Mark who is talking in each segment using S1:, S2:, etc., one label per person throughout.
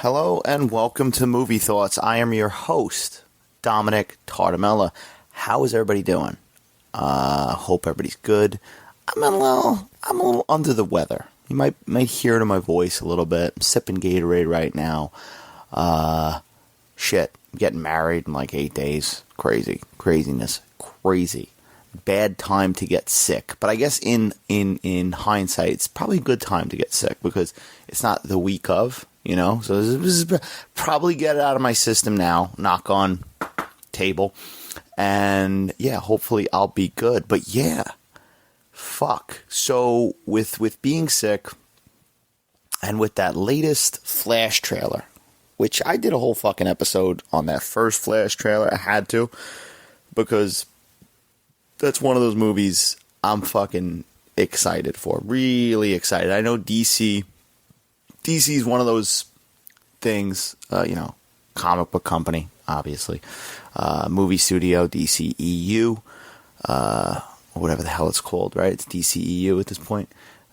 S1: Hello and welcome to Movie Thoughts. I am your host, Dominic Tartamella. How is everybody doing? Hope everybody's good. I'm a little under the weather. You might hear it in my voice a little bit. I'm sipping Gatorade right now. I'm getting married in like 8 days. Craziness. Bad time to get sick. But I guess in hindsight, it's probably a good time to get sick because it's not the week of. So this is probably get it out of my system now. Knock on table. And yeah, hopefully I'll be good. But yeah, fuck. So with being sick and with that latest Flash trailer, which I did a whole fucking episode on that first Flash trailer. I had to because that's one of those movies I'm fucking excited for. Really excited. I know DC is one of those things, comic book company, obviously, movie studio, DCEU, whatever the hell it's called, right? It's DCEU at this point.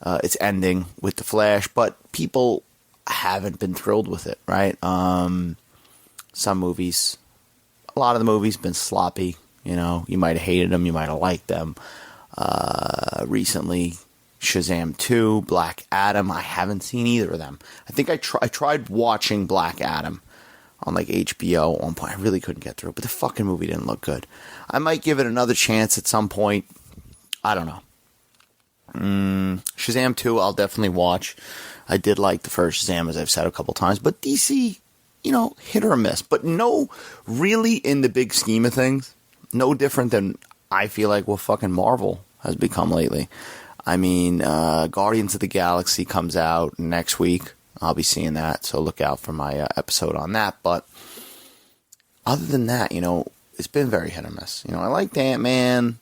S1: It's ending with The Flash, but people haven't been thrilled with it, right? Some movies, a lot of the movies been sloppy, you might have hated them, you might have liked them. Recently, Shazam 2, Black Adam. I haven't seen either of them. I think I tried watching Black Adam on like HBO at one point. I really couldn't get through it, but the fucking movie didn't look good. I might give it another chance at some point. I don't know. Shazam 2, I'll definitely watch. I did like the first Shazam, as I've said a couple times, but DC, hit or miss. But no, really, in the big scheme of things, no different than I feel like what fucking Marvel has become lately. I mean, Guardians of the Galaxy comes out next week. I'll be seeing that, so look out for my episode on that. But other than that, it's been very hit or miss. I liked Ant-Man.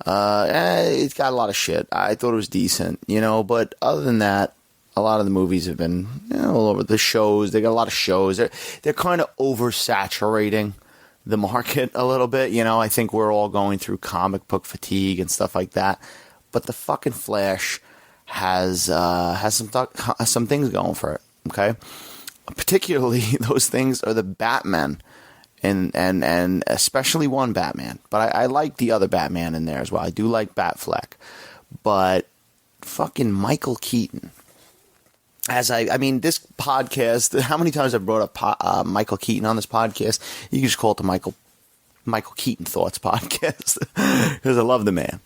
S1: It's got a lot of shit. I thought it was decent, but other than that, a lot of the movies have been all over. The shows, they got a lot of shows. They're kind of oversaturating the market a little bit. I think we're all going through comic book fatigue and stuff like that. But the fucking Flash has some things going for it. Okay, particularly those things are the Batman, and especially one Batman. But I like the other Batman in there as well. I do like Batfleck, but fucking Michael Keaton. This podcast. How many times I've brought up Michael Keaton on this podcast? You can just call it the Michael Keaton Thoughts podcast because I love the man.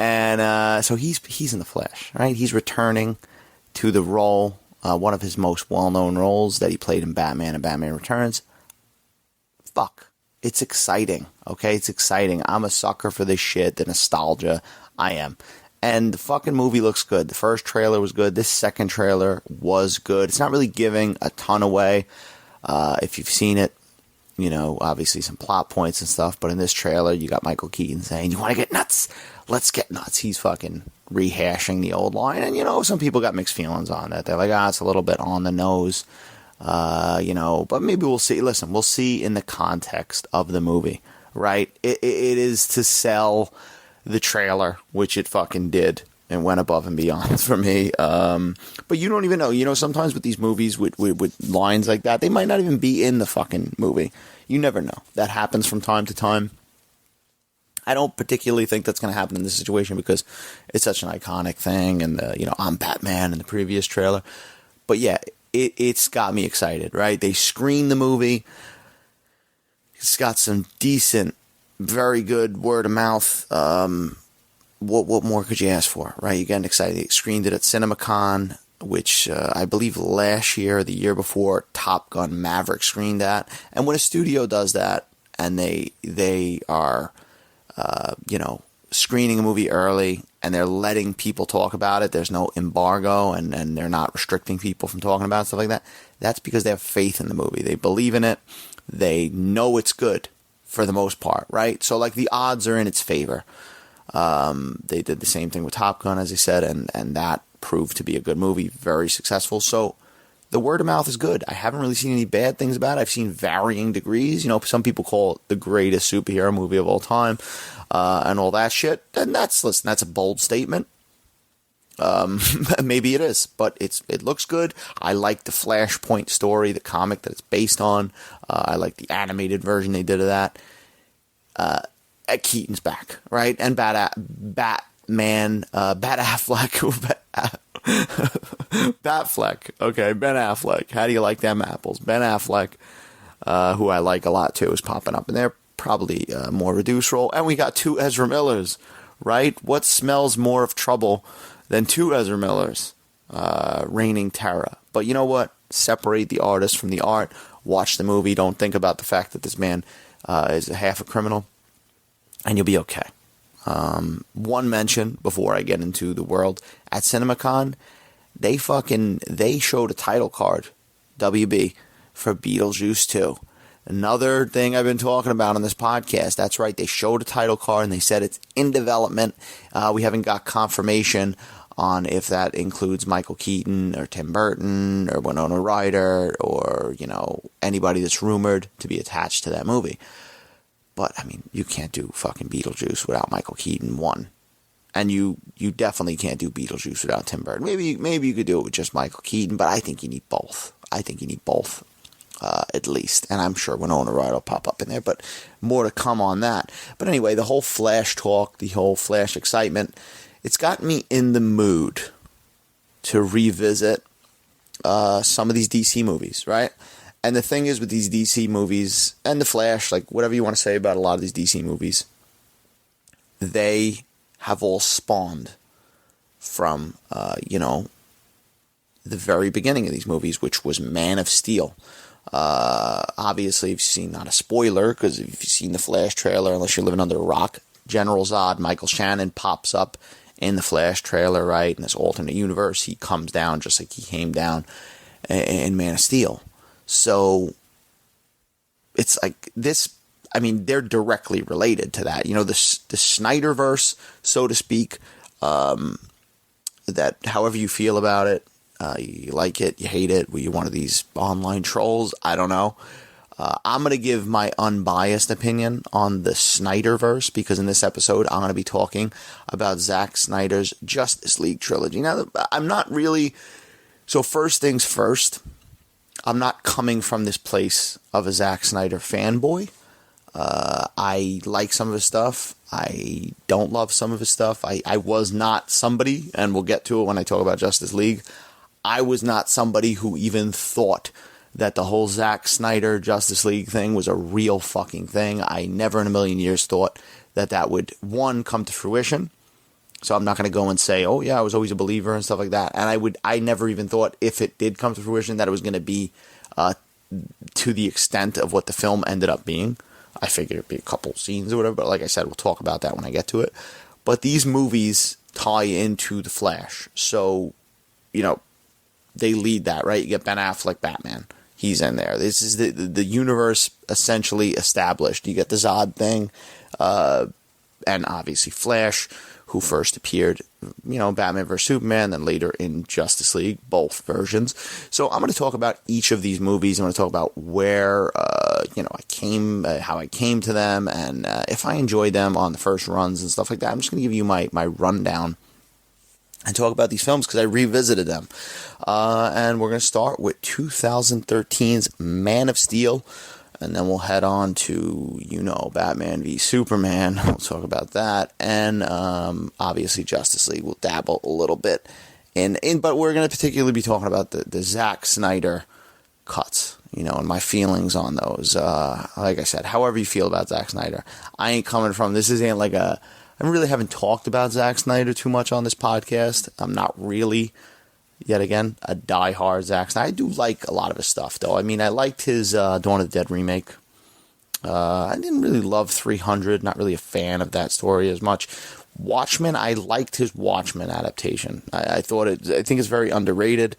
S1: And so he's in The Flash, right? He's returning to the role, one of his most well-known roles that he played in Batman and Batman Returns. Fuck. It's exciting, okay? It's exciting. I'm a sucker for this shit, the nostalgia. I am. And the fucking movie looks good. The first trailer was good. This second trailer was good. It's not really giving a ton away. If you've seen it, obviously some plot points and stuff. But in this trailer, you got Michael Keaton saying, "You want to get nuts? Let's get nuts." He's fucking rehashing the old line. And, some people got mixed feelings on that. They're like, it's a little bit on the nose, but maybe we'll see. Listen, we'll see in the context of the movie, right? It is to sell the trailer, which it fucking did and went above and beyond for me. But you don't even know. Sometimes with these movies with lines like that, they might not even be in the fucking movie. You never know. That happens from time to time. I don't particularly think that's going to happen in this situation because it's such an iconic thing, and I'm Batman in the previous trailer. But yeah, it's got me excited, right? They screened the movie. It's got some decent, very good word of mouth. What more could you ask for, right? You're getting excited. They screened it at CinemaCon, which I believe last year, the year before, Top Gun Maverick screened that. And when a studio does that, and they are screening a movie early and they're letting people talk about it, there's no embargo and they're not restricting people from talking about it, stuff like that, that's because they have faith in the movie. They believe in it. They know it's good for the most part, right? So like the odds are in its favor. They did the same thing with Top Gun, as I said, and that proved to be a good movie, very successful. So the word of mouth is good. I haven't really seen any bad things about it. I've seen varying degrees. Some people call it the greatest superhero movie of all time, and all that shit. And that's a bold statement. Maybe it is, but it looks good. I like the Flashpoint story, the comic that it's based on. I like the animated version they did of that. Keaton's back, right? And Batman, Bat Affleck, Batfleck. Okay, Ben Affleck. How do you like them apples? Ben Affleck, who I like a lot too, is popping up in there. Probably more reduced role. And we got 2 Ezra Millers, right? What smells more of trouble than 2 Ezra Millers reigning terror? But you know what? Separate the artist from the art. Watch the movie. Don't think about the fact that this man is a half a criminal, and you'll be okay. One mention before I get into the world. At CinemaCon, they showed a title card, WB, for Beetlejuice 2. Another thing I've been talking about on this podcast. That's right, they showed a title card and they said it's in development. We haven't got confirmation on if that includes Michael Keaton or Tim Burton or Winona Ryder or, anybody that's rumored to be attached to that movie. But, I mean, you can't do fucking Beetlejuice without Michael Keaton, one. And you definitely can't do Beetlejuice without Tim Burton. Maybe you could do it with just Michael Keaton, but I think you need both. At least. And I'm sure Winona Ryder will pop up in there, but more to come on that. But anyway, the whole Flash talk, the whole Flash excitement, it's got me in the mood to revisit some of these DC movies, right? And the thing is with these DC movies and the Flash, like whatever you want to say about a lot of these DC movies, they have all spawned from, the very beginning of these movies, which was Man of Steel. Obviously, if you've seen, not a spoiler, because if you've seen the Flash trailer, unless you're living under a rock, General Zod, Michael Shannon, pops up in the Flash trailer, right? In this alternate universe, he comes down just like he came down in Man of Steel. So it's like this. I mean, they're directly related to that. The Snyderverse, so to speak. That however you feel about it, you like it, you hate it. Were you one of these online trolls? I don't know. I'm going to give my unbiased opinion on the Snyderverse because in this episode, I'm going to be talking about Zack Snyder's Justice League trilogy. Now, I'm not really... So first things first, I'm not coming from this place of a Zack Snyder fanboy. I like some of his stuff. I don't love some of his stuff. I was not somebody, and we'll get to it when I talk about Justice League, I was not somebody who even thought that the whole Zack Snyder Justice League thing was a real fucking thing. I never in a million years thought that would, one, come to fruition. So I'm not going to go and say, oh yeah, I was always a believer and stuff like that. And I never even thought if it did come to fruition that it was going to be to the extent of what the film ended up being. I figured it'd be a couple scenes or whatever, but like I said, we'll talk about that when I get to it. But these movies tie into The Flash. So, they lead that, right? You get Ben Affleck, Batman. He's in there. This is the universe essentially established. You get the Zod thing, and obviously Flash, who first appeared, Batman vs. Superman, then later in Justice League, both versions. So I'm going to talk about each of these movies. I'm going to talk about where, I came, how I came to them, and if I enjoyed them on the first runs and stuff like that. I'm just going to give you my rundown and talk about these films because I revisited them. And we're going to start with 2013's Man of Steel. And then we'll head on to, Batman v Superman. We'll talk about that. And obviously Justice League. We'll dabble a little bit but we're going to particularly be talking about the Zack Snyder cuts, and my feelings on those. Like I said, however you feel about Zack Snyder. I ain't coming from, this isn't like I really haven't talked about Zack Snyder too much on this podcast. I'm not really, yet again, a diehard Zack Snyder. I do like a lot of his stuff, though. I mean, I liked his Dawn of the Dead remake. I didn't really love 300. Not really a fan of that story as much. Watchmen, I liked his Watchmen adaptation. I think it's very underrated.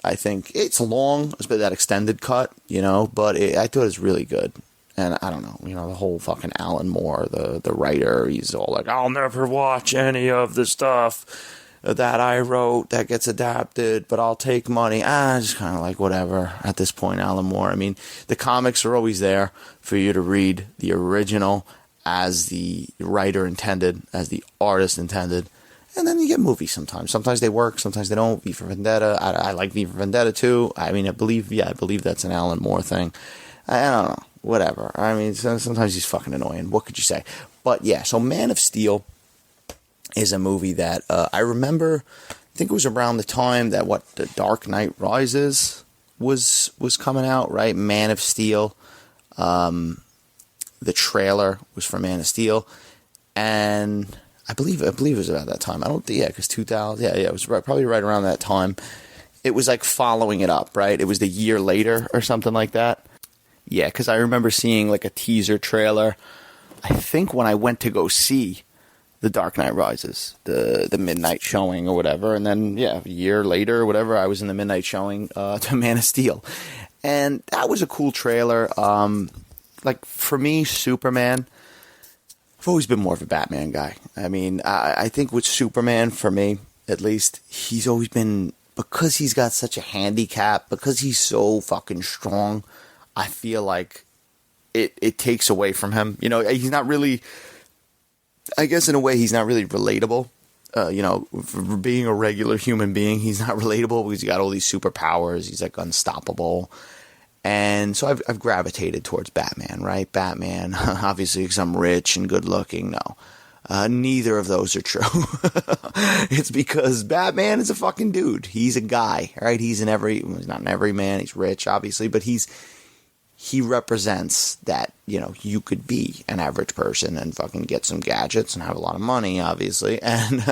S1: I think it's long, especially that extended cut, but I thought it was really good. And I don't know, the whole fucking Alan Moore, the writer, he's all like, I'll never watch any of the stuff that I wrote that gets adapted, but I'll take money. Just kind of like whatever at this point, Alan Moore. I mean, the comics are always there for you to read the original as the writer intended, as the artist intended, And then you get movies sometimes. Sometimes they work, sometimes they don't. V for Vendetta, I like V for Vendetta too. I mean, I believe that's an Alan Moore thing. I don't know, whatever. I mean, sometimes he's fucking annoying. What could you say? But yeah, so Man of Steel is a movie that I remember. I think it was around the time that The Dark Knight Rises was coming out, right? Man of Steel. The trailer was for Man of Steel, and I believe it was about that time. I don't think, because 2000, it was probably right around that time. It was like following it up, right? It was the year later or something like that. Yeah, because I remember seeing like a teaser trailer, I think when I went to go see The Dark Knight Rises, the midnight showing or whatever, and then, a year later or whatever, I was in the midnight showing to Man of Steel. And that was a cool trailer. Like, for me, Superman, I've always been more of a Batman guy. I mean, I think with Superman, for me, at least, he's always been, because he's got such a handicap, because he's so fucking strong, I feel like it takes away from him. You know, he's not really, I guess in a way, he's not really relatable. For being a regular human being, he's not relatable because he's got all these superpowers. He's like unstoppable. And so I've gravitated towards Batman, right? Batman, obviously because I'm rich and good looking. No, neither of those are true. It's because Batman is a fucking dude. He's a guy, right? He's not an everyman. He's rich, obviously, but he represents that, you could be an average person and fucking get some gadgets and have a lot of money, obviously, and,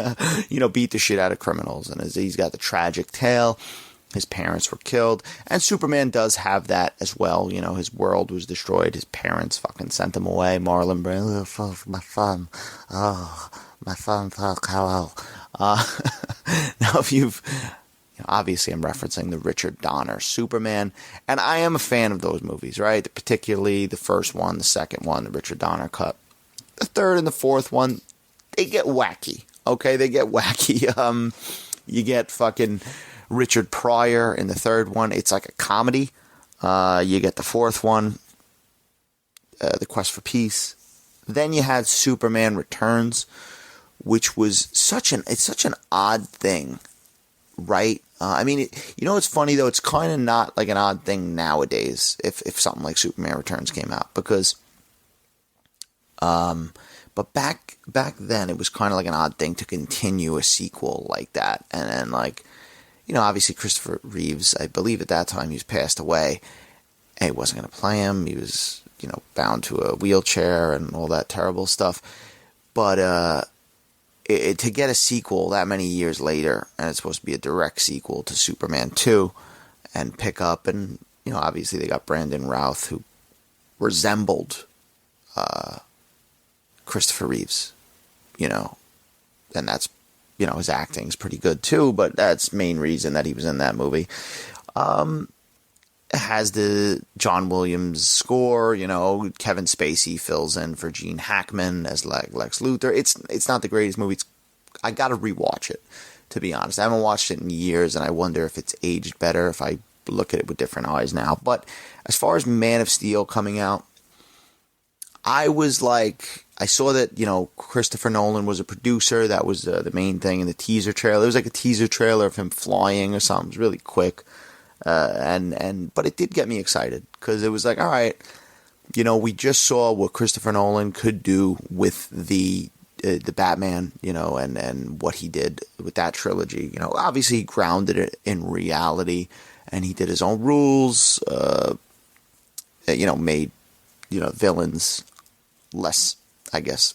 S1: beat the shit out of criminals. And he's got the tragic tale. His parents were killed. And Superman does have that as well. His world was destroyed. His parents fucking sent him away. Marlon Brando, my son. Oh, my son, hello. Now, if you've... obviously, I'm referencing the Richard Donner Superman, and I am a fan of those movies, right? Particularly the first one, the second one, the Richard Donner cut. The third and the fourth one, they get wacky, okay? They get wacky. You get fucking Richard Pryor in the third one. It's like a comedy. You get the fourth one, The Quest for Peace. Then you had Superman Returns, which was such an odd thing, right? I mean, it's funny though. It's kind of not like an odd thing nowadays if something like Superman Returns came out, because, but back then it was kind of like an odd thing to continue a sequel like that, and then like, obviously Christopher Reeves, I believe at that time he's passed away, and he wasn't going to play him. He was, bound to a wheelchair and all that terrible stuff, but to get a sequel that many years later, and it's supposed to be a direct sequel to Superman 2, and pick up, and, obviously they got Brandon Routh, who resembled Christopher Reeves, and that's, his acting's pretty good too, but that's main reason that he was in that movie. It has the John Williams score, Kevin Spacey fills in for Gene Hackman as Lex Luthor. It's not the greatest movie. I gotta rewatch it, to be honest. I haven't watched it in years, and I wonder if it's aged better if I look at it with different eyes now. But as far as Man of Steel coming out, I was like, I saw that, Christopher Nolan was a producer. That was the main thing in the teaser trailer. It was like a teaser trailer of him flying or something. It was really quick. But it did get me excited, because it was like, all right, we just saw what Christopher Nolan could do with the Batman, and what he did with that trilogy. Obviously he grounded it in reality, and he did his own rules, made, villains less, I guess,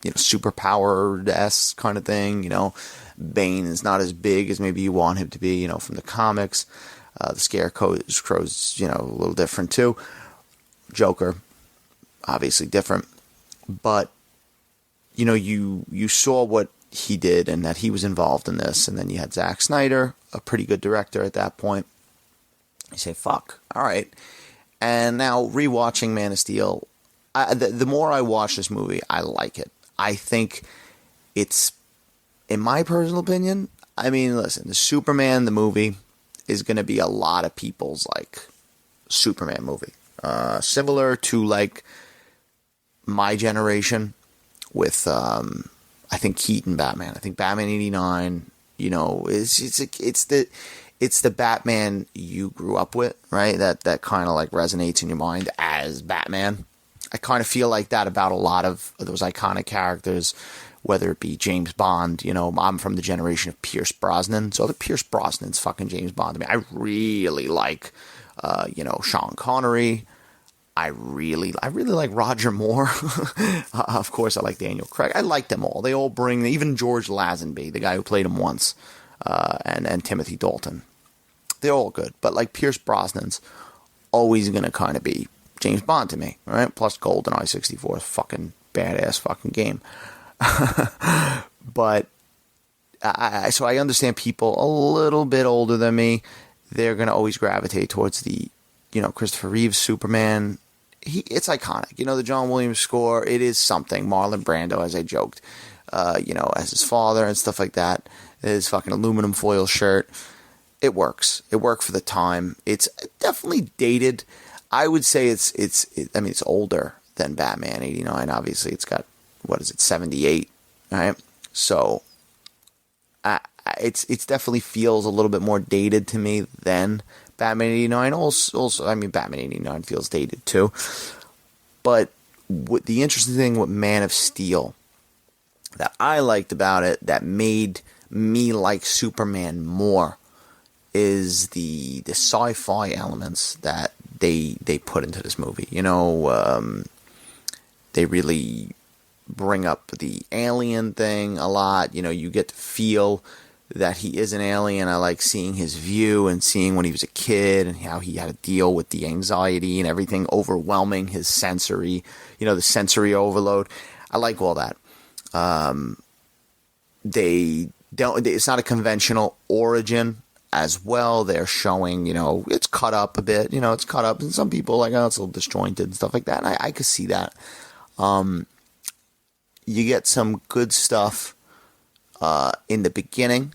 S1: superpowered-esque kind of thing. Bane is not as big as maybe you want him to be, from the comics. The Scarecrow's, a little different too. Joker, obviously different. But, you saw what he did and that he was involved in this. And then you had Zack Snyder, a pretty good director at that point. You say, fuck, all right. And now rewatching Man of Steel, the more I watch this movie, I like it. I think it's, in my personal opinion, I mean, listen, the Superman, the movie, is going to be a lot of people's, like, Superman movie. Similar to, like, my generation with I think Keaton Batman. I think Batman 89, you know, it's the Batman you grew up with, right? That kind of like resonates in your mind as Batman. I kind of feel like that about a lot of those iconic characters, whether it be James Bond. You know, I'm from the generation of Pierce Brosnan, so the Pierce Brosnan's fucking James Bond. I mean, I really like, you know, Sean Connery. I really like Roger Moore. Of course, I like Daniel Craig. I like them all. They all bring, even George Lazenby, the guy who played him once, and Timothy Dalton. They're all good, but like Pierce Brosnan's always gonna kind of be James Bond to me, right? Plus GoldenEye 64 is fucking badass fucking game. But so I understand people a little bit older than me, they're gonna always gravitate towards the, you know, Christopher Reeve's Superman. It's iconic, you know, the John Williams score. It is something. Marlon Brando, as I joked, you know, as his father and stuff like that. His fucking aluminum foil shirt. It works. It worked for the time. It's definitely dated. I would say it's older than Batman 89. Obviously, it's got, 78, right? So, it's definitely feels a little bit more dated to me than Batman 89. Also, I mean, Batman 89 feels dated too. But what the interesting thing with Man of Steel that I liked about it, that made me like Superman more, is the sci-fi elements that they put into this movie. You know, they really bring up the alien thing a lot. You know, you get to feel that he is an alien. I like seeing his view and seeing when he was a kid and how he had to deal with the anxiety and everything overwhelming his sensory, you know, the sensory overload. I like all that. It's not a conventional origin as well. They're showing, you know, it's cut up a bit, you know, it's cut up, and some people like, oh, it's a little disjointed and stuff like that. And I could see that. You get some good stuff in the beginning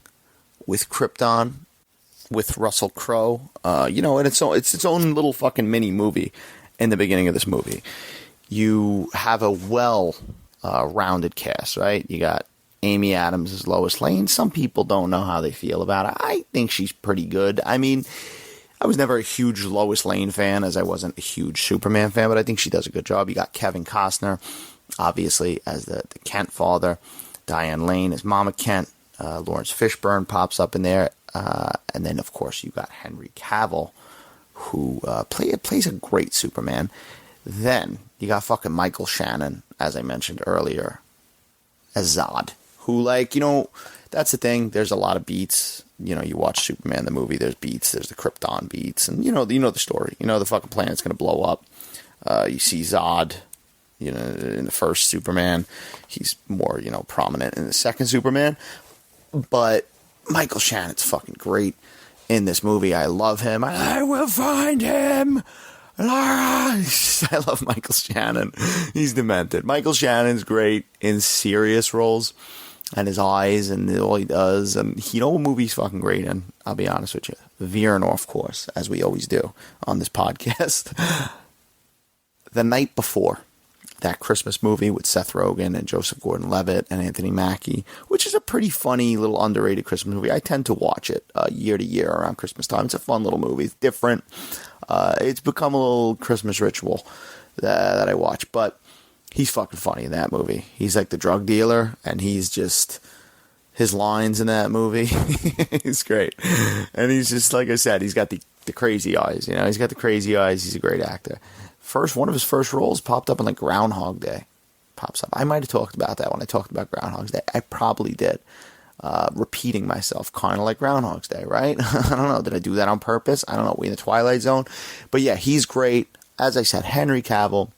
S1: with Krypton, with Russell Crowe, you know, and it's its own little fucking mini movie in the beginning of this movie. You have a rounded cast, right? You got Amy Adams as Lois Lane. Some people don't know how they feel about it. I think she's pretty good. I mean, I was never a huge Lois Lane fan, as I wasn't a huge Superman fan, but I think she does a good job. You got Kevin Costner, obviously, as the Kent father. Diane Lane as Mama Kent. Lawrence Fishburne pops up in there. And then, of course, you got Henry Cavill, who plays a great Superman. Then you got fucking Michael Shannon, as I mentioned earlier, as Zod, who, like, you know, that's the thing. There's a lot of beats. You know, you watch Superman, the movie, there's beats. There's the Krypton beats. And, you know the story. You know the fucking planet's going to blow up. You see Zod, you know, in the first Superman. He's more, you know, prominent in the second Superman. But Michael Shannon's fucking great in this movie. I love him. I will find him, Laura. I love Michael Shannon. He's demented. Michael Shannon's great in serious roles, and his eyes and all he does. And you know what movie's fucking great in? I'll be honest with you. Veering off course, as we always do on this podcast. The Night Before. That Christmas movie with Seth Rogen and Joseph Gordon-Levitt and Anthony Mackie, which is a pretty funny little underrated Christmas movie. I tend to watch it year to year around Christmas time. It's a fun little movie. It's different. It's become a little Christmas ritual that I watch. But he's fucking funny in that movie. He's like the drug dealer, and he's just... his lines in that movie, he's great. And he's just, like I said, he's got the crazy eyes. You know, he's got the crazy eyes. He's a great actor. One of his first roles popped up in like Groundhog Day. Pops up. I might have talked about that when I talked about Groundhog's Day. I probably did. Repeating myself, kind of like Groundhog's Day, right? I don't know. Did I do that on purpose? I don't know. We in the Twilight Zone. But yeah, he's great. As I said, Henry Cavill.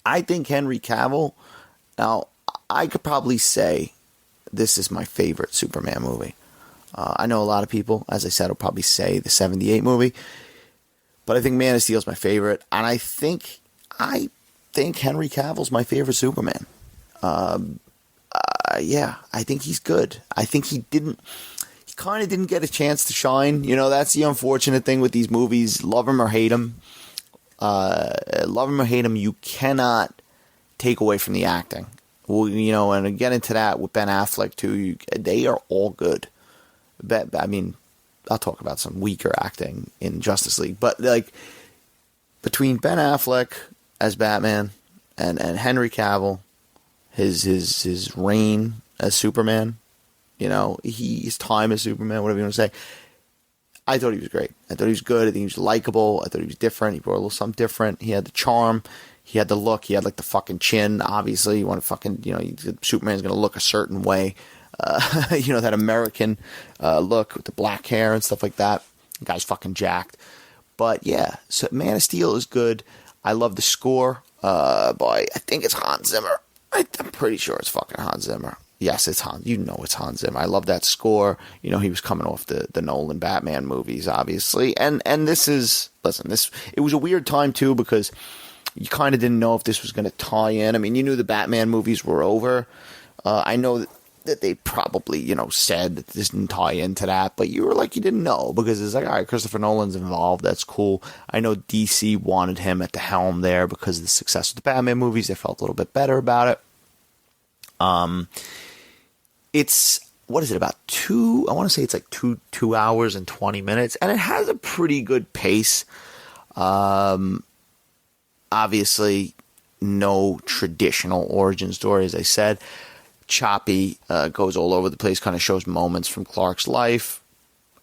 S1: I think Henry Cavill, now, I could probably say this is my favorite Superman movie. I know a lot of people, as I said, will probably say the 78 movie. But I think Man of Steel is my favorite, and I think Henry Cavill's my favorite Superman. Yeah, I think he's good. I think he kind of didn't get a chance to shine. You know, that's the unfortunate thing with these movies. Love him or hate him. You cannot take away from the acting Well, and get into that with Ben Affleck too. They are all good. I mean, I'll talk about some weaker acting in Justice League, but like between Ben Affleck as Batman and Henry Cavill, his reign as Superman, his time as Superman, whatever you want to say. I thought he was great. I thought he was good. I think he was likable. I thought he was different. He brought a little something different. He had the charm. He had the look. He had like the fucking chin. Obviously, you want to fucking, Superman's going to look a certain way. That American look with the black hair and stuff like that. The guy's fucking jacked. But yeah, so Man of Steel is good. I love the score by, I think it's Hans Zimmer. I'm pretty sure it's fucking Hans Zimmer. Yes, it's Hans. It's Hans Zimmer. I love that score. He was coming off the Nolan Batman movies, obviously. And this is, it was a weird time too, because you kind of didn't know if this was going to tie in. I mean, you knew the Batman movies were over. I know that they probably, said that this didn't tie into that, but you were like, you didn't know, because it's like, all right, Christopher Nolan's involved. That's cool. I know DC wanted him at the helm there because of the success of the Batman movies. They felt a little bit better about it. It's, what is it, about I want to say it's like 2 hours and 20 minutes, and it has a pretty good pace. Obviously, no traditional origin story, as I said. Choppy, goes all over the place, kind of shows moments from Clark's life,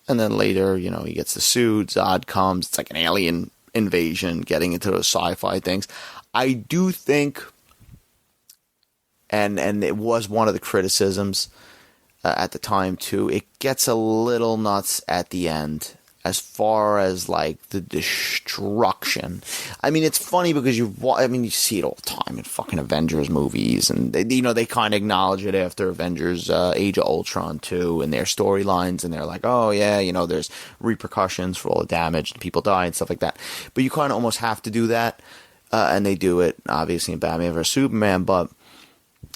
S1: and then later, he gets the suit, Zod comes, it's like an alien invasion, getting into those sci-fi things. I do think, and it was one of the criticisms at the time too, it gets a little nuts at the end as far as like the destruction. I mean, it's funny because you see it all the time in fucking Avengers movies, and they kind of acknowledge it after Avengers Age of Ultron too, and their storylines, and they're like, oh yeah, there's repercussions for all the damage and people die and stuff like that. But you kind of almost have to do that, and they do it obviously in Batman vs Superman, but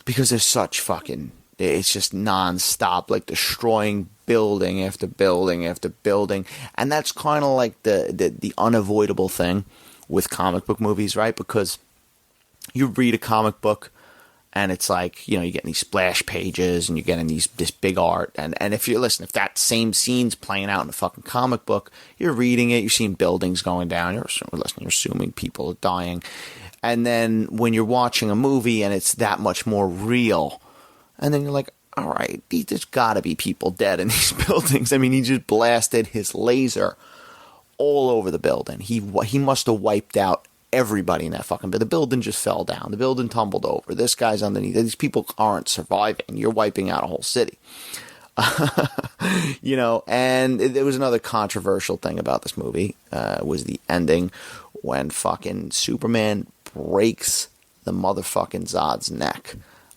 S1: because there's such fucking, it's just non-stop, like destroying building after building after building. And that's kind of like the unavoidable thing with comic book movies, right? Because you read a comic book and it's like, you're getting these splash pages and you're getting this big art. And if if that same scene's playing out in a fucking comic book, you're reading it, you're seeing buildings going down, you're assuming people are dying. And then when you're watching a movie and it's that much more real, and then you're like, all right, there's got to be people dead in these buildings. I mean, he just blasted his laser all over the building. He must have wiped out everybody in that fucking building. The building just fell down. The building tumbled over. This guy's underneath. These people aren't surviving. You're wiping out a whole city. And there was another controversial thing about this movie, was the ending when fucking Superman breaks the motherfucking Zod's neck.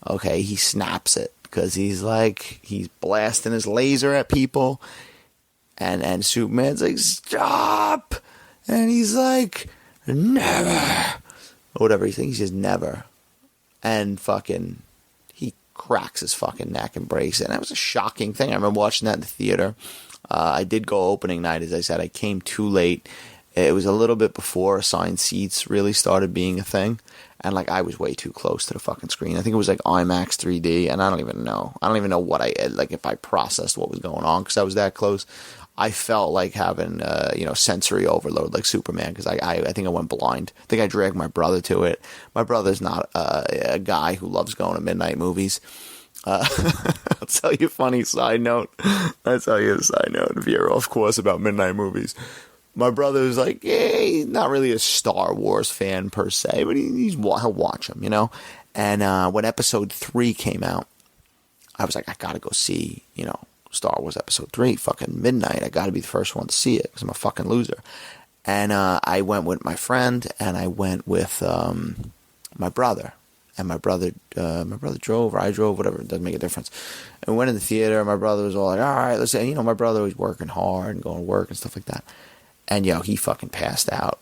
S1: Okay, he snaps it because he's blasting his laser at people, and Superman's like, stop, and he's like, never, or whatever he thinks, he says never, and fucking he cracks his fucking neck and breaks it. And that was a shocking thing. I remember watching that in the theater. I did go opening night, as I said. I came too late. It was a little bit before assigned seats really started being a thing. And I was way too close to the fucking screen. I think it was IMAX 3D, and I don't even know. I don't even know what if I processed what was going on because I was that close. I felt like having sensory overload like Superman, because I think I went blind. I think I dragged my brother to it. My brother's not a guy who loves going to midnight movies. I'll tell you a funny side note. I'll tell you a side note if you're off course about midnight movies. My brother's like, he's not really a Star Wars fan per se, but he'll watch them, And when Episode 3 came out, I was like, I gotta go see, Star Wars Episode 3, fucking midnight. I gotta be the first one to see it because I'm a fucking loser. And I went with my friend, and I went with my brother. And my brother drove, or I drove, whatever, it doesn't make a difference. And we went in the theater, and my brother was all like, all right, let's say, my brother was working hard and going to work and stuff like that. And, he fucking passed out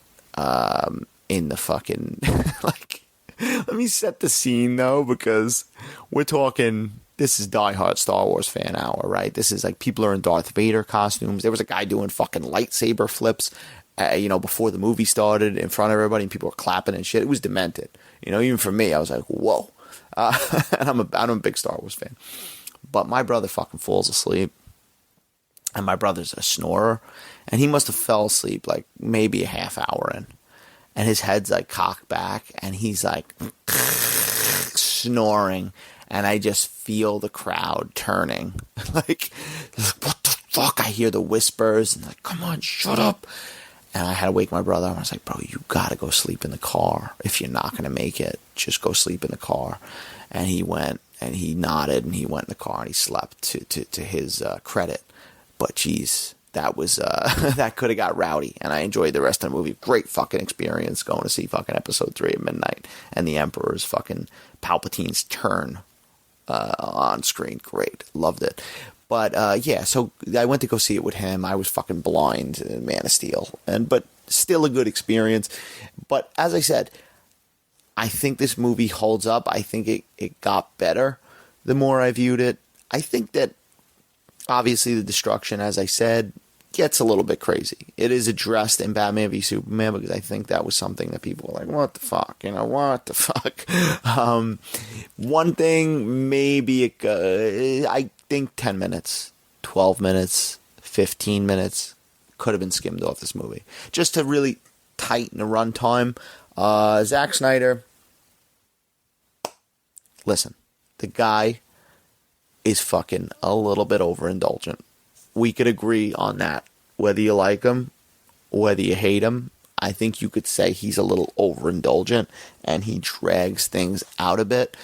S1: in the fucking, let me set the scene, though, because we're talking, this is diehard Star Wars fan hour, right? This is people are in Darth Vader costumes. There was a guy doing fucking lightsaber flips, before the movie started in front of everybody, and people were clapping and shit. It was demented. Even for me, I was like, whoa. And I'm a big Star Wars fan. But my brother fucking falls asleep. And my brother's a snorer. And he must have fell asleep like maybe a half hour in. And his head's like cocked back. And he's like snoring. And I just feel the crowd turning. Like, what the fuck? I hear the whispers. And like, come on, shut up. And I had to wake my brother up. I was like, bro, you gotta go sleep in the car. If you're not gonna make it, just go sleep in the car. And he went, and he nodded, and he went in the car, and he slept to his credit. But geez, that was that could have got rowdy, and I enjoyed the rest of the movie. Great fucking experience going to see fucking episode 3 at midnight, and the Emperor's fucking Palpatine's turn on screen. Great, loved it. But yeah, so I went to go see it with him. I was fucking blind in Man of Steel, but still a good experience. But as I said, I think this movie holds up. I think it got better the more I viewed it. I think that obviously the destruction, as I said, gets a little bit crazy. It is addressed in Batman v Superman because I think that was something that people were like, what the fuck? You know, what the fuck? One thing, maybe, I think 10 minutes, 12 minutes, 15 minutes could have been skimmed off this movie. Just to really tighten the runtime. Zack Snyder, listen, the guy is fucking a little bit overindulgent. We could agree on that. Whether you like him, whether you hate him, I think you could say he's a little overindulgent and he drags things out a bit.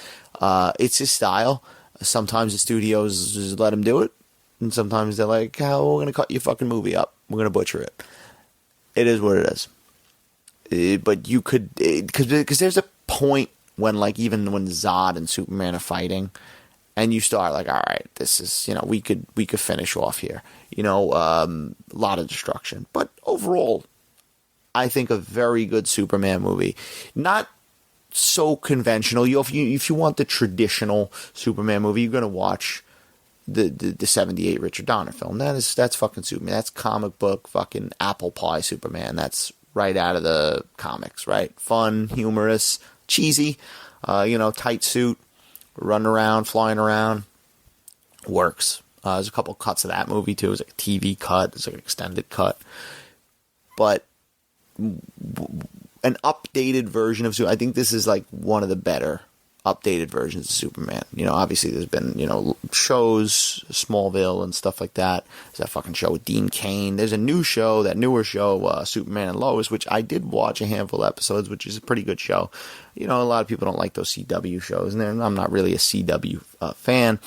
S1: It's his style. Sometimes the studios just let him do it, and sometimes they're like, oh, we're going to cut your fucking movie up. We're going to butcher it. It is what it is. But you could, because there's a point when, like, even when Zod and Superman are fighting, and you start like, all right, this is, you know, we could finish off here. You know, a lot of destruction. But overall, I think a very good Superman movie. Not so conventional. If you want the traditional Superman movie, you're going to watch the 78 Richard Donner film. That's fucking Superman. That's comic book fucking apple pie Superman. That's right out of the comics, right? Fun, humorous, cheesy, tight suit, running around, flying around. Works. There's a couple cuts of that movie too. It's like a TV cut. It's like an extended cut. But an updated version of Superman. I think this is like one of the better updated versions of Superman. You know, obviously there's been, shows, Smallville and stuff like that. There's that fucking show with Dean Cain. There's a newer show, Superman and Lois, which I did watch a handful of episodes, which is a pretty good show. You know, a lot of people don't like those CW shows, and I'm not really a CW fan.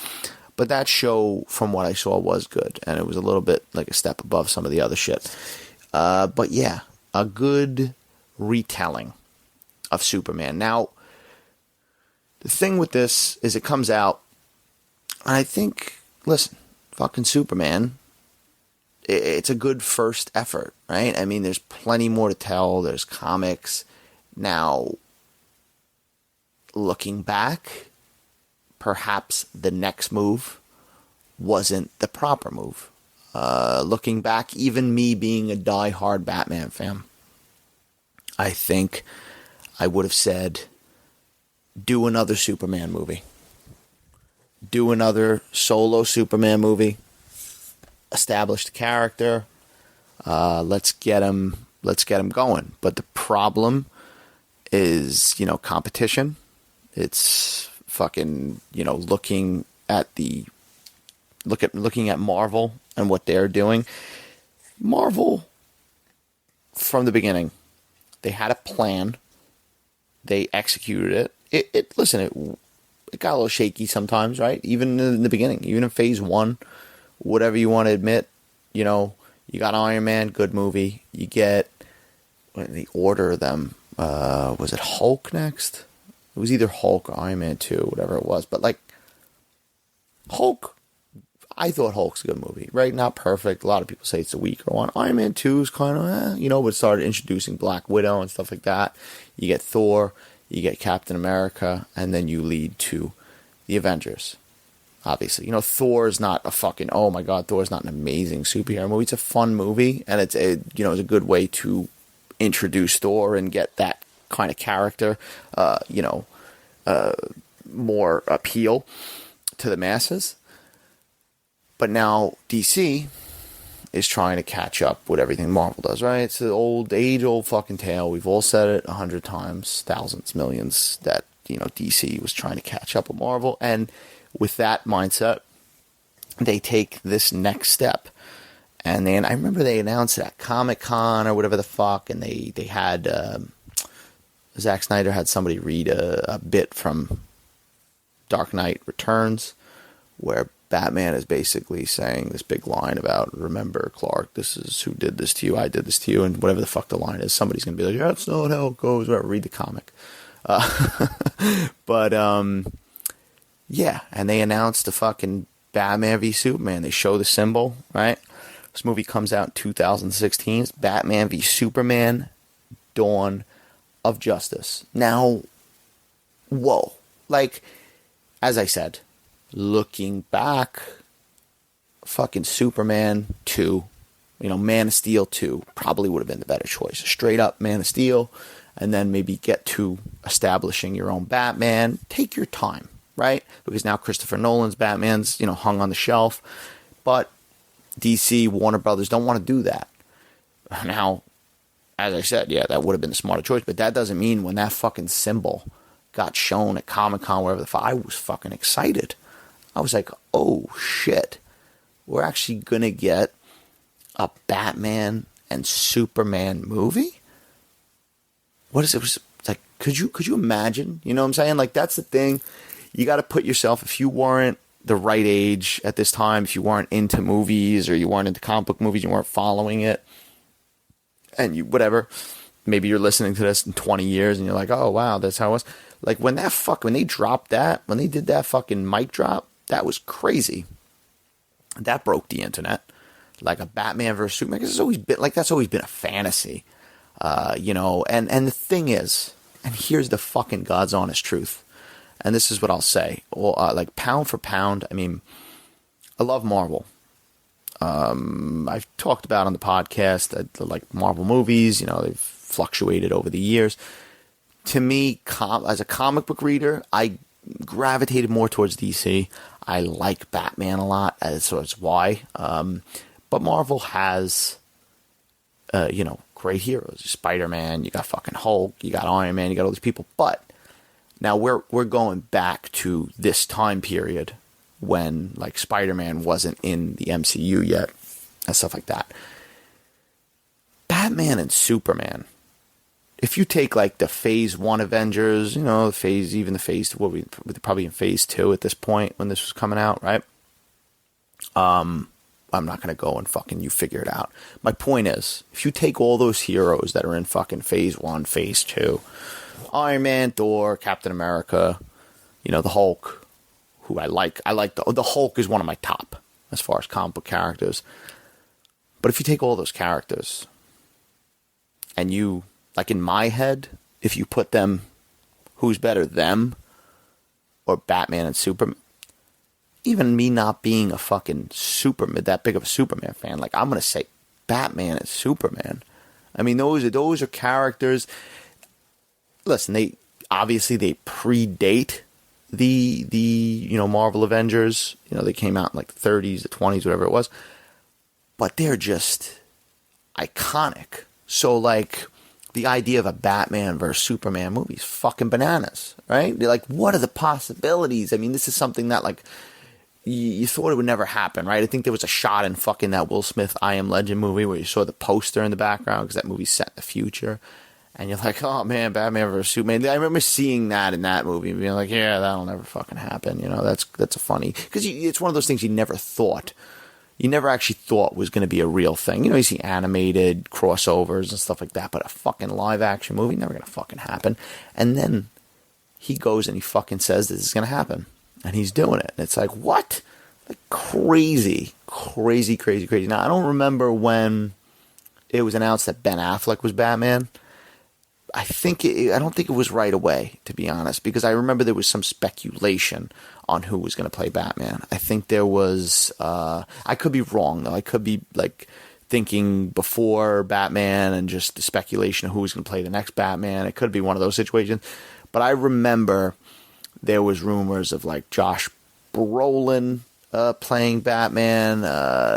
S1: But that show, from what I saw, was good, and it was a little bit like a step above some of the other shit. But yeah, a good retelling of Superman. Now, the thing with this is it comes out, and I think, listen, fucking Superman, it's a good first effort, right? I mean, there's plenty more to tell. There's comics. Now, looking back, perhaps the next move wasn't the proper move. Looking back, even me being a die-hard Batman fan, I think I would have said, do another Superman movie. Do another solo Superman movie. Establish the character. Let's get him going. But the problem is, competition. It's fucking, looking at Marvel and what they're doing. Marvel, from the beginning, they had a plan. They executed it. It got a little shaky sometimes, right? Even in the beginning, even in phase 1, whatever you want to admit, you got Iron Man, good movie. You get, in the order of them, was it Hulk next? It was either Hulk or Iron Man 2, whatever it was. But like, Hulk, I thought Hulk's a good movie, right? Not perfect. A lot of people say it's a weaker one. Iron Man 2 is kind of, but started introducing Black Widow and stuff like that. You get Thor. You get Captain America, and then you lead to the Avengers. Obviously, Thor is not a fucking, oh my god, Thor is not an amazing superhero movie. It's a fun movie, and it's a good way to introduce Thor and get that kind of character, more appeal to the masses. But now DC is trying to catch up with everything Marvel does, right? It's the age-old fucking tale. We've all said it 100 times, thousands, millions, that, DC was trying to catch up with Marvel. And with that mindset, they take this next step. And then I remember they announced it at Comic-Con or whatever the fuck, and they had Zack Snyder had somebody read a bit from Dark Knight Returns, where Batman is basically saying this big line about, remember, Clark, this is who did this to you, I did this to you, and whatever the fuck the line is, somebody's going to be like, yeah, that's not how it goes, whatever, read the comic. Yeah, and they announced the fucking Batman v Superman. They show the symbol, right? This movie comes out in 2016. It's Batman v Superman, Dawn of Justice. Now, whoa. Like, as I said, looking back, fucking Superman 2, Man of Steel 2 probably would have been the better choice. Straight up Man of Steel, and then maybe get to establishing your own Batman. Take your time, right? Because now Christopher Nolan's Batman's, hung on the shelf. But DC, Warner Brothers don't want to do that. Now, as I said, yeah, that would have been the smarter choice, but that doesn't mean when that fucking symbol got shown at Comic-Con, wherever the fuck, I was fucking excited. I was like, oh shit, we're actually going to get a Batman and Superman movie? What is it? It's like, could you imagine? You know what I'm saying? Like, that's the thing. You got to put yourself, if you weren't the right age at this time, if you weren't into movies or you weren't into comic book movies, you weren't following it, and you, whatever, maybe you're listening to this in 20 years and you're like, oh wow, that's how it was. Like, when they dropped that, when they did that fucking mic drop, that was crazy. That broke the internet. Like a Batman versus Superman, because that's always been a fantasy. And the thing is, and here's the fucking God's honest truth, and this is what I'll say, like pound for pound, I mean, I love Marvel. I've talked about on the podcast that like Marvel movies, they've fluctuated over the years. To me, as a comic book reader, I gravitated more towards DC. I like Batman a lot, so that's why. But Marvel has, great heroes. Spider-Man, you got fucking Hulk, you got Iron Man, you got all these people. But now we're going back to this time period when like Spider-Man wasn't in the MCU yet and stuff like that. Batman and Superman. If you take like the Phase 1 Avengers, the Phase 2, we're probably in Phase 2 at this point when this was coming out, right? I'm not going to go and fucking you figure it out. My point is, if you take all those heroes that are in fucking Phase 1, Phase 2, Iron Man, Thor, Captain America, the Hulk, who I like the Hulk is one of my top as far as comic book characters. But if you take all those characters and you, like in my head, if you put them, who's better, them or Batman and Superman? Even me not being a fucking that big of a Superman fan, like I'm gonna say Batman and Superman. I mean, those are characters. Listen, they predate the Marvel Avengers. They came out in like the 30s, the 20s, whatever it was. But they're just iconic. So like, the idea of a Batman versus Superman movie is fucking bananas, right? They're like, what are the possibilities? I mean, this is something that like you thought it would never happen, right? I think there was a shot in fucking that Will Smith I Am Legend movie where you saw the poster in the background because that movie's set in the future. And you're like, oh man, Batman versus Superman. I remember seeing that in that movie and being like, yeah, that'll never fucking happen. That's a funny, because it's one of those things you never actually thought was going to be a real thing. You see animated crossovers and stuff like that, but a fucking live action movie, never going to fucking happen. And then he goes and he fucking says this is going to happen. And he's doing it. And it's like, what? Like crazy. Now, I don't remember when it was announced that Ben Affleck was Batman. I don't think it was right away, to be honest, because I remember there was some speculation on who was going to play Batman. I think there was, I could be wrong though. I could be like thinking before Batman and just the speculation of who was going to play the next Batman. It could be one of those situations. But I remember There was rumors of like Josh Brolin playing Batman.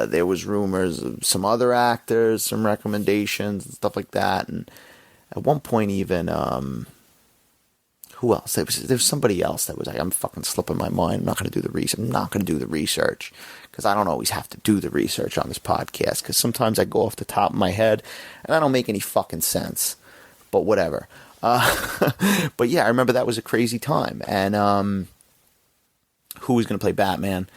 S1: There was rumors of some other actors, some recommendations and stuff like that. And at one point even, who else? There was somebody else that was like, I'm fucking slipping my mind. I'm not going to do the research. I'm not going to do the research because I don't always have to do the research on this podcast because sometimes I go off the top of my head and I don't make any fucking sense. But whatever. But yeah, I remember that was a crazy time. And who was going to play Batman?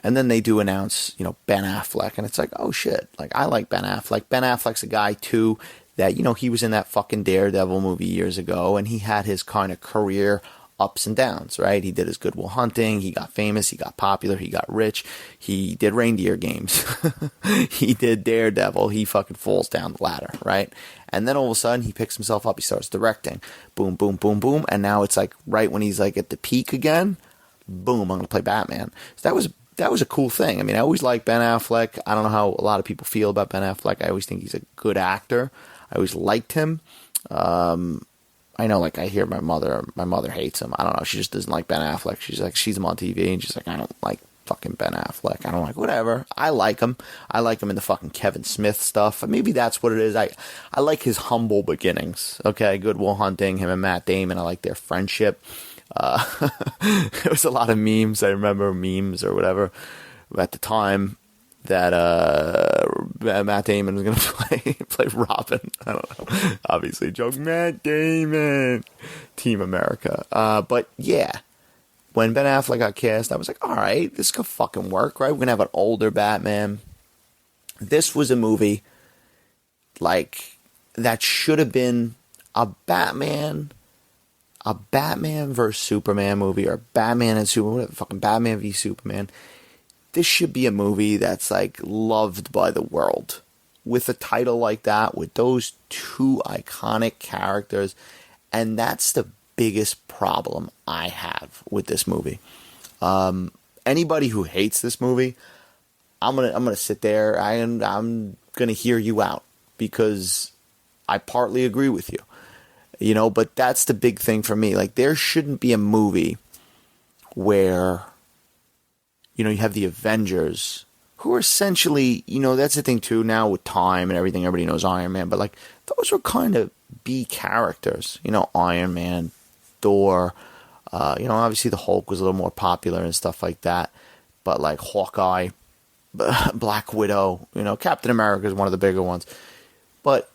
S1: And then they do announce, Ben Affleck. And it's like, oh shit. Like, I like Ben Affleck. Ben Affleck's a guy too that, he was in that fucking Daredevil movie years ago. And he had his kind of career ups and downs, right? He did his Good Will Hunting. He got famous. He got popular. He got rich. He did Reindeer Games. He did Daredevil. He fucking falls down the ladder, right? And then all of a sudden, he picks himself up. He starts directing. Boom, boom, boom, boom. And now it's like right when he's like at the peak again, boom, I'm going to play Batman. So that was a cool thing. I mean, I always liked Ben Affleck. I don't know how a lot of people feel about Ben Affleck. I always think he's a good actor. I always liked him. I know, like, I hear my mother hates him. I don't know. She just doesn't like Ben Affleck. She's like, she's him on TV, and she's like, I don't like fucking Ben Affleck. I don't like whatever. I like him. I like him in the fucking Kevin Smith stuff. Maybe that's what it is. I like his humble beginnings. Okay, Good Will Hunting, him and Matt Damon. I like their friendship. There was a lot of memes. I remember memes or whatever at the time that Matt Damon was going to play Robin. I don't know. Obviously, joke. Matt Damon, Team America. But yeah. When Ben Affleck got cast, I was like, all right, this could fucking work, right? We're going to have an older Batman. This was a movie, like, that should have been a Batman versus Superman movie, or Batman and Superman, whatever, fucking Batman v Superman. This should be a movie that's, like, loved by the world. With a title like that, with those two iconic characters, and that's the biggest problem I have with this movie. Anybody who hates this movie, I'm gonna sit there and I'm gonna hear you out because I partly agree with you. But that's the big thing for me. Like, there shouldn't be a movie where you have the Avengers, who are essentially, that's the thing too now with time and everything. Everybody knows Iron Man, but like those were kind of B characters. Iron Man, Thor, obviously the Hulk was a little more popular and stuff like that, but like Hawkeye, Black Widow, Captain America is one of the bigger ones, but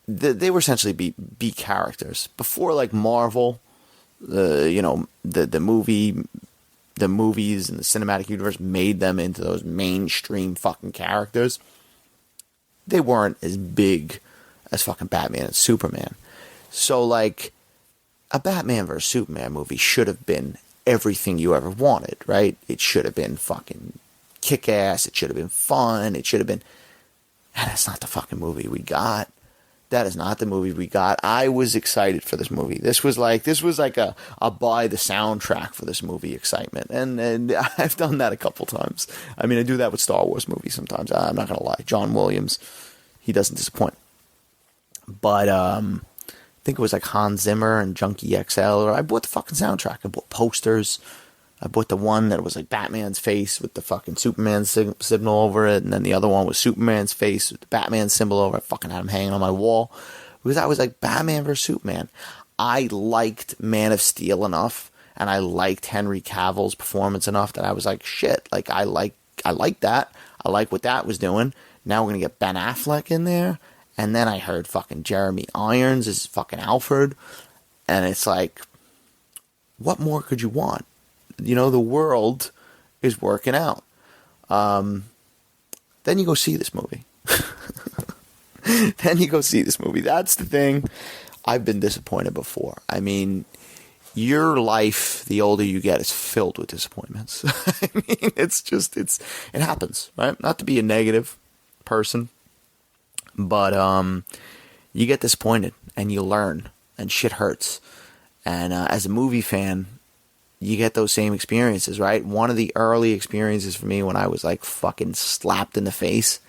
S1: they were essentially B characters before, like Marvel, the movies and the cinematic universe made them into those mainstream fucking characters. They weren't as big as fucking Batman and Superman, so like, a Batman vs. Superman movie should have been everything you ever wanted, right? It should have been fucking kick-ass. It should have been fun. It should have been... And that's not the fucking movie we got. That is not the movie we got. I was excited for this movie. This was like a buy the soundtrack for this movie excitement. And I've done that a couple times. I mean, I do that with Star Wars movies sometimes. I'm not going to lie. John Williams, he doesn't disappoint. But, I think it was like Hans Zimmer and Junkie XL, or I bought the fucking soundtrack. I bought posters. I bought the one that was like Batman's face with the fucking Superman symbol over it, and then the other one was Superman's face with the Batman symbol over it. I fucking had them hanging on my wall because I was like, Batman versus Superman. I liked Man of Steel enough, and I liked Henry Cavill's performance enough that I was like, shit, like I like that. I like what that was doing. Now we're gonna get Ben Affleck in there. And then I heard fucking Jeremy Irons is fucking Alfred. And it's like, what more could you want? The world is working out. Then you go see this movie. That's the thing. I've been disappointed before. I mean, your life, the older you get, is filled with disappointments. I mean, it happens, right? Not to be a negative person. But you get disappointed and you learn and shit hurts. And as a movie fan, you get those same experiences, right? One of the early experiences for me when I was like fucking slapped in the face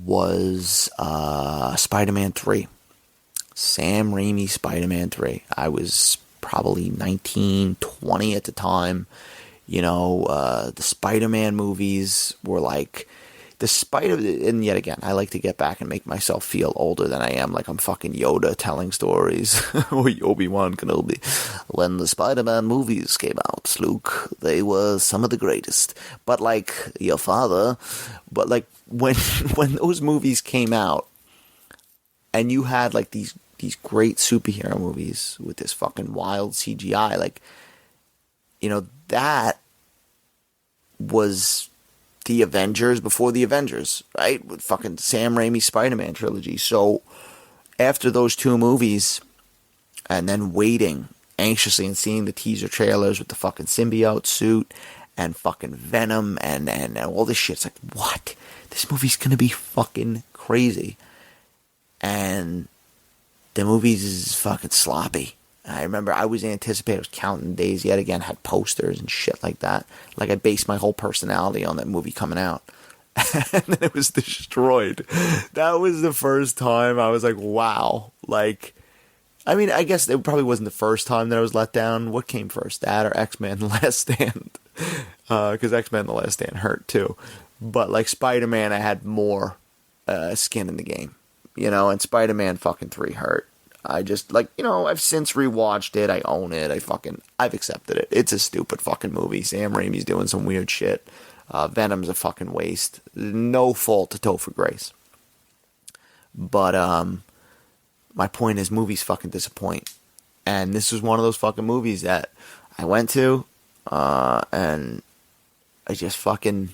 S1: was Spider-Man 3. Sam Raimi Spider-Man 3. I was probably 19, 20 at the time. The Spider-Man movies were like, and yet again, I like to get back and make myself feel older than I am, like I'm fucking Yoda telling stories, or Obi-Wan Kenobi. When the Spider-Man movies came out, Luke, they were some of the greatest. But like your father, but like when those movies came out, and you had like these great superhero movies with this fucking wild CGI, like, that was the Avengers before the Avengers, right? With fucking Sam Raimi's Spider-Man trilogy. So after those two movies, and then waiting anxiously and seeing the teaser trailers with the fucking symbiote suit and fucking Venom and all this shit, it's like, what? This movie's gonna be fucking crazy. And the movie's is fucking sloppy. I remember I was anticipating, I was counting days yet again, had posters and shit like that. Like I based my whole personality on that movie coming out. And then it was destroyed. That was the first time I was like, wow. Like, I mean, I guess it probably wasn't the first time that I was let down. What came first, that or X-Men The Last Stand? Because X-Men The Last Stand hurt too. But like Spider-Man, I had more skin in the game. And Spider-Man fucking 3 hurt. I just, like, I've since rewatched it. I own it. I've accepted it. It's a stupid fucking movie. Sam Raimi's doing some weird shit. Venom's a fucking waste. No fault to Topher Grace. But, my point is, movies fucking disappoint. And this was one of those fucking movies that I went to, and I just fucking,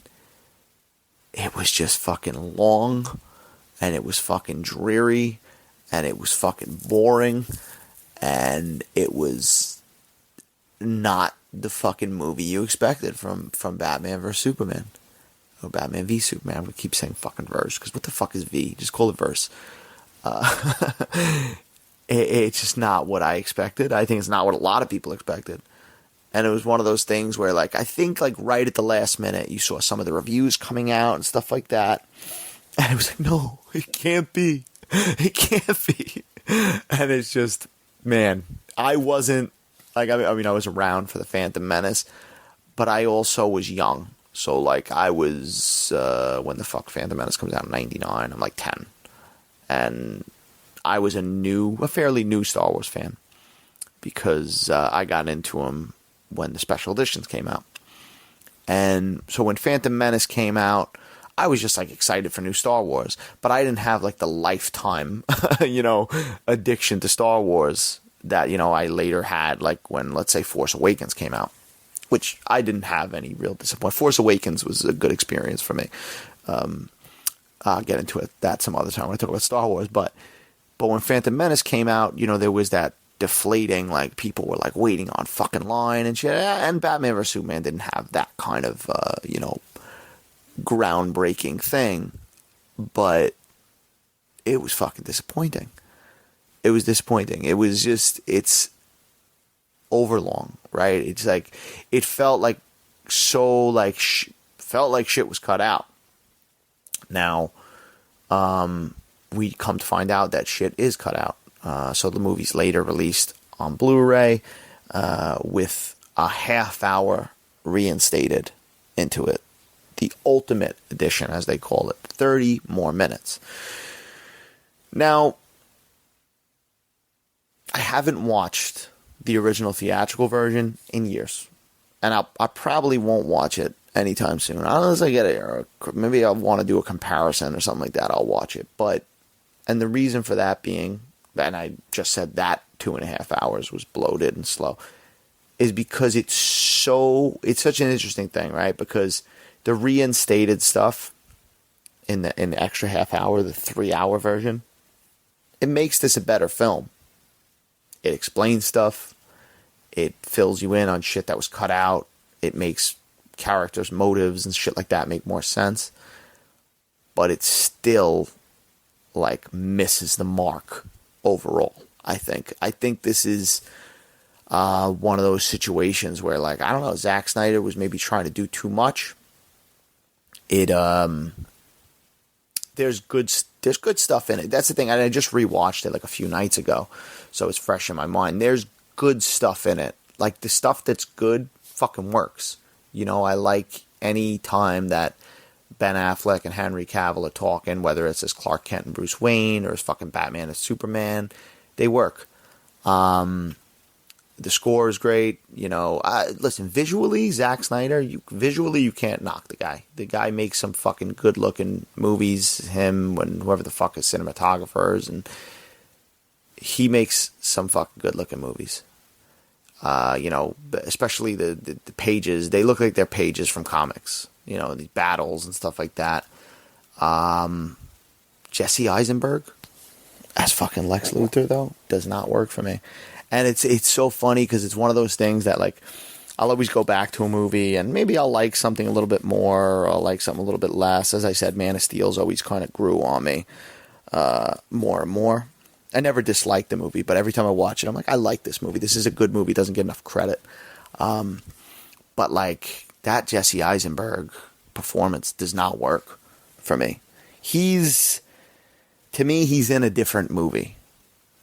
S1: it was just fucking long, and it was fucking dreary, and it was fucking boring, and it was not the fucking movie you expected from Batman vs. Superman. Or Batman v Superman. I'm going to keep saying fucking verse, because what the fuck is V? Just call it verse. It's just not what I expected. I think it's not what a lot of people expected. And it was one of those things where, like, I think, like, right at the last minute, you saw some of the reviews coming out and stuff like that. And it was like, no, it can't be. It can't be. And it's just, man, I wasn't, like, I mean, I was around for the Phantom Menace, but I also was young. So, like, I was, when the fuck Phantom Menace comes out in 99, I'm like 10. And I was a fairly new Star Wars fan, because I got into them when the special editions came out. And so when Phantom Menace came out, I was just like excited for new Star Wars, but I didn't have like the lifetime, addiction to Star Wars that, I later had, like when, let's say, Force Awakens came out, which I didn't have any real disappointment. Force Awakens was a good experience for me. I'll get into that some other time when I talk about Star Wars, but when Phantom Menace came out, there was that deflating, like, people were like waiting on fucking line and shit, and Batman vs. Superman didn't have that kind of, groundbreaking thing, but it was fucking disappointing. It was disappointing. It was just, it's overlong, right? It's like, it felt like felt like shit was cut out. Now, we come to find out that shit is cut out. So the movie's later released on Blu-ray, with a half hour reinstated into it. The Ultimate Edition, as they call it. 30 more minutes. Now, I haven't watched the original theatrical version in years. And I probably won't watch it anytime soon. Unless I get it, or maybe I'll want to do a comparison or something like that, I'll watch it. And the reason for that being, and I just said that 2.5 hours was bloated and slow, is because it's such an interesting thing, right? Because the reinstated stuff in the extra half hour, the 3-hour version, it makes this a better film. It explains stuff. It fills you in on shit that was cut out. It makes characters' motives and shit like that make more sense. But it still, like, misses the mark overall, I think. I think this is one of those situations where, like, I don't know, Zack Snyder was maybe trying to do too much. There's good stuff in it. That's the thing. I just rewatched it like a few nights ago, so it's fresh in my mind. There's good stuff in it. Like, the stuff that's good fucking works. You know, I like any time that Ben Affleck and Henry Cavill are talking, whether it's as Clark Kent and Bruce Wayne or as fucking Batman and Superman, they work. The score is great. You know, listen, visually, Zack Snyder, you can't knock the guy. The guy makes some fucking good-looking movies, him and whoever the fuck his cinematographer is, and he makes some fucking good-looking movies. You know, especially the pages. They look like they're pages from comics. You know, these battles and stuff like that. Jesse Eisenberg as fucking Lex Luthor, though, does not work for me. And it's so funny because it's one of those things that, like, I'll always go back to a movie and maybe I'll like something a little bit more or I'll like something a little bit less. As I said, Man of Steel's always kind of grew on me more and more. I never disliked the movie, but every time I watch it, I'm like, I like this movie. This is a good movie. It doesn't get enough credit. But, like, that Jesse Eisenberg performance does not work for me. To me, he's in a different movie.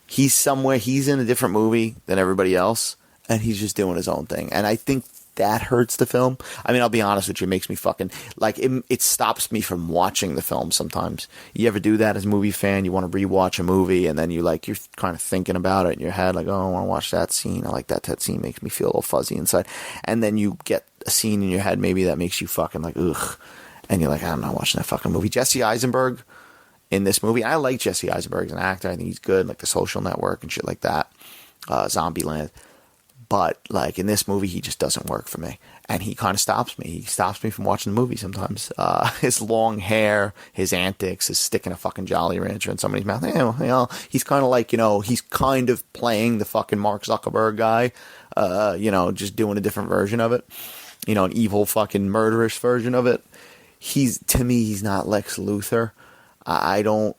S1: He's in a different movie than everybody else, and he's just doing his own thing. And I think that hurts the film. I mean, I'll be honest with you, it makes me fucking, like, it stops me from watching the film sometimes. You ever do that as a movie fan? You want to rewatch a movie, and then you're kind of thinking about it in your head, like, oh, I want to watch that scene. I like that. That scene makes me feel a little fuzzy inside. And then you get a scene in your head maybe that makes you fucking like, ugh. And you're like, I'm not watching that fucking movie. Jesse Eisenberg in this movie, I like Jesse Eisenberg as an actor. I think he's good, like The Social Network and shit like that, Zombieland. But, like, in this movie, he just doesn't work for me. And he kind of stops me. He stops me from watching the movie sometimes. His long hair, his antics, his sticking a fucking Jolly Rancher in somebody's mouth. You know, he's kind of like, you know, he's kind of playing the fucking Mark Zuckerberg guy, you know, just doing a different version of it. You know, an evil fucking murderous version of it. To me, he's not Lex Luthor. I don't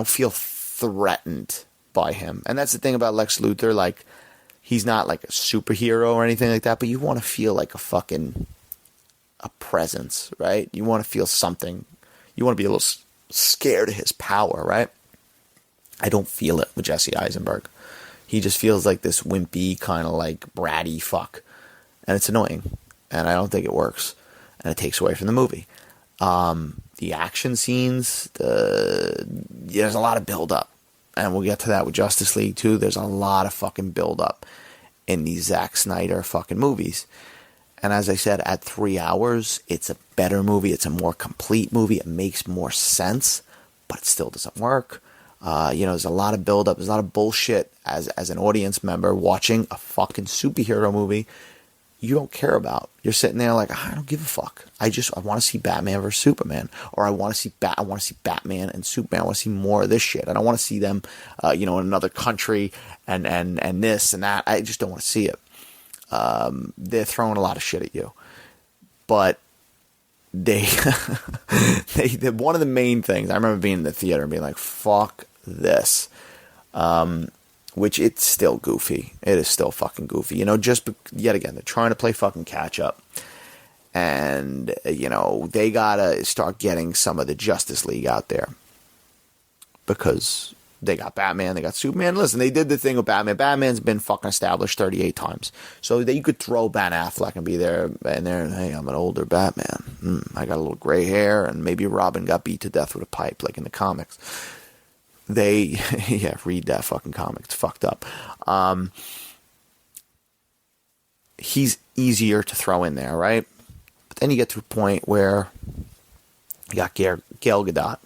S1: feel threatened by him. And that's the thing about Lex Luthor, like, he's not like a superhero or anything like that, but you want to feel like a presence, right? You want to feel something. You want to be a little scared of his power, right? I don't feel it with Jesse Eisenberg. He just feels like this wimpy, kind of like bratty fuck. And it's annoying. And I don't think it works. And it takes away from the movie. The action scenes, there's a lot of build-up. And we'll get to that with Justice League, too. There's a lot of fucking build-up in these Zack Snyder fucking movies. And as I said, at 3 hours, it's a better movie. It's a more complete movie. It makes more sense, but it still doesn't work. You know, there's a lot of build-up. There's a lot of bullshit as an audience member watching a fucking superhero movie you don't care about. You're sitting there like, I don't give a fuck. I want to see Batman versus Superman, or I want to see Batman and Superman. I want to see more of this shit. I don't want to see them, you know, in another country and this and that. I just don't want to see it. They're throwing a lot of shit at you, but they one of the main things I remember being in the theater and being like, fuck this. Which it's still goofy. It is still fucking goofy. You know, yet again, they're trying to play fucking catch up. And, you know, they gotta start getting some of the Justice League out there. Because they got Batman, they got Superman. Listen, they did the thing with Batman. Batman's been fucking established 38 times. So that you could throw Ben Affleck and be there, and hey, I'm an older Batman. I got a little gray hair, and maybe Robin got beat to death with a pipe, like in the comics. Read that fucking comic. It's fucked up. He's easier to throw in there, right? But then you get to a point where you got Gal Gadot.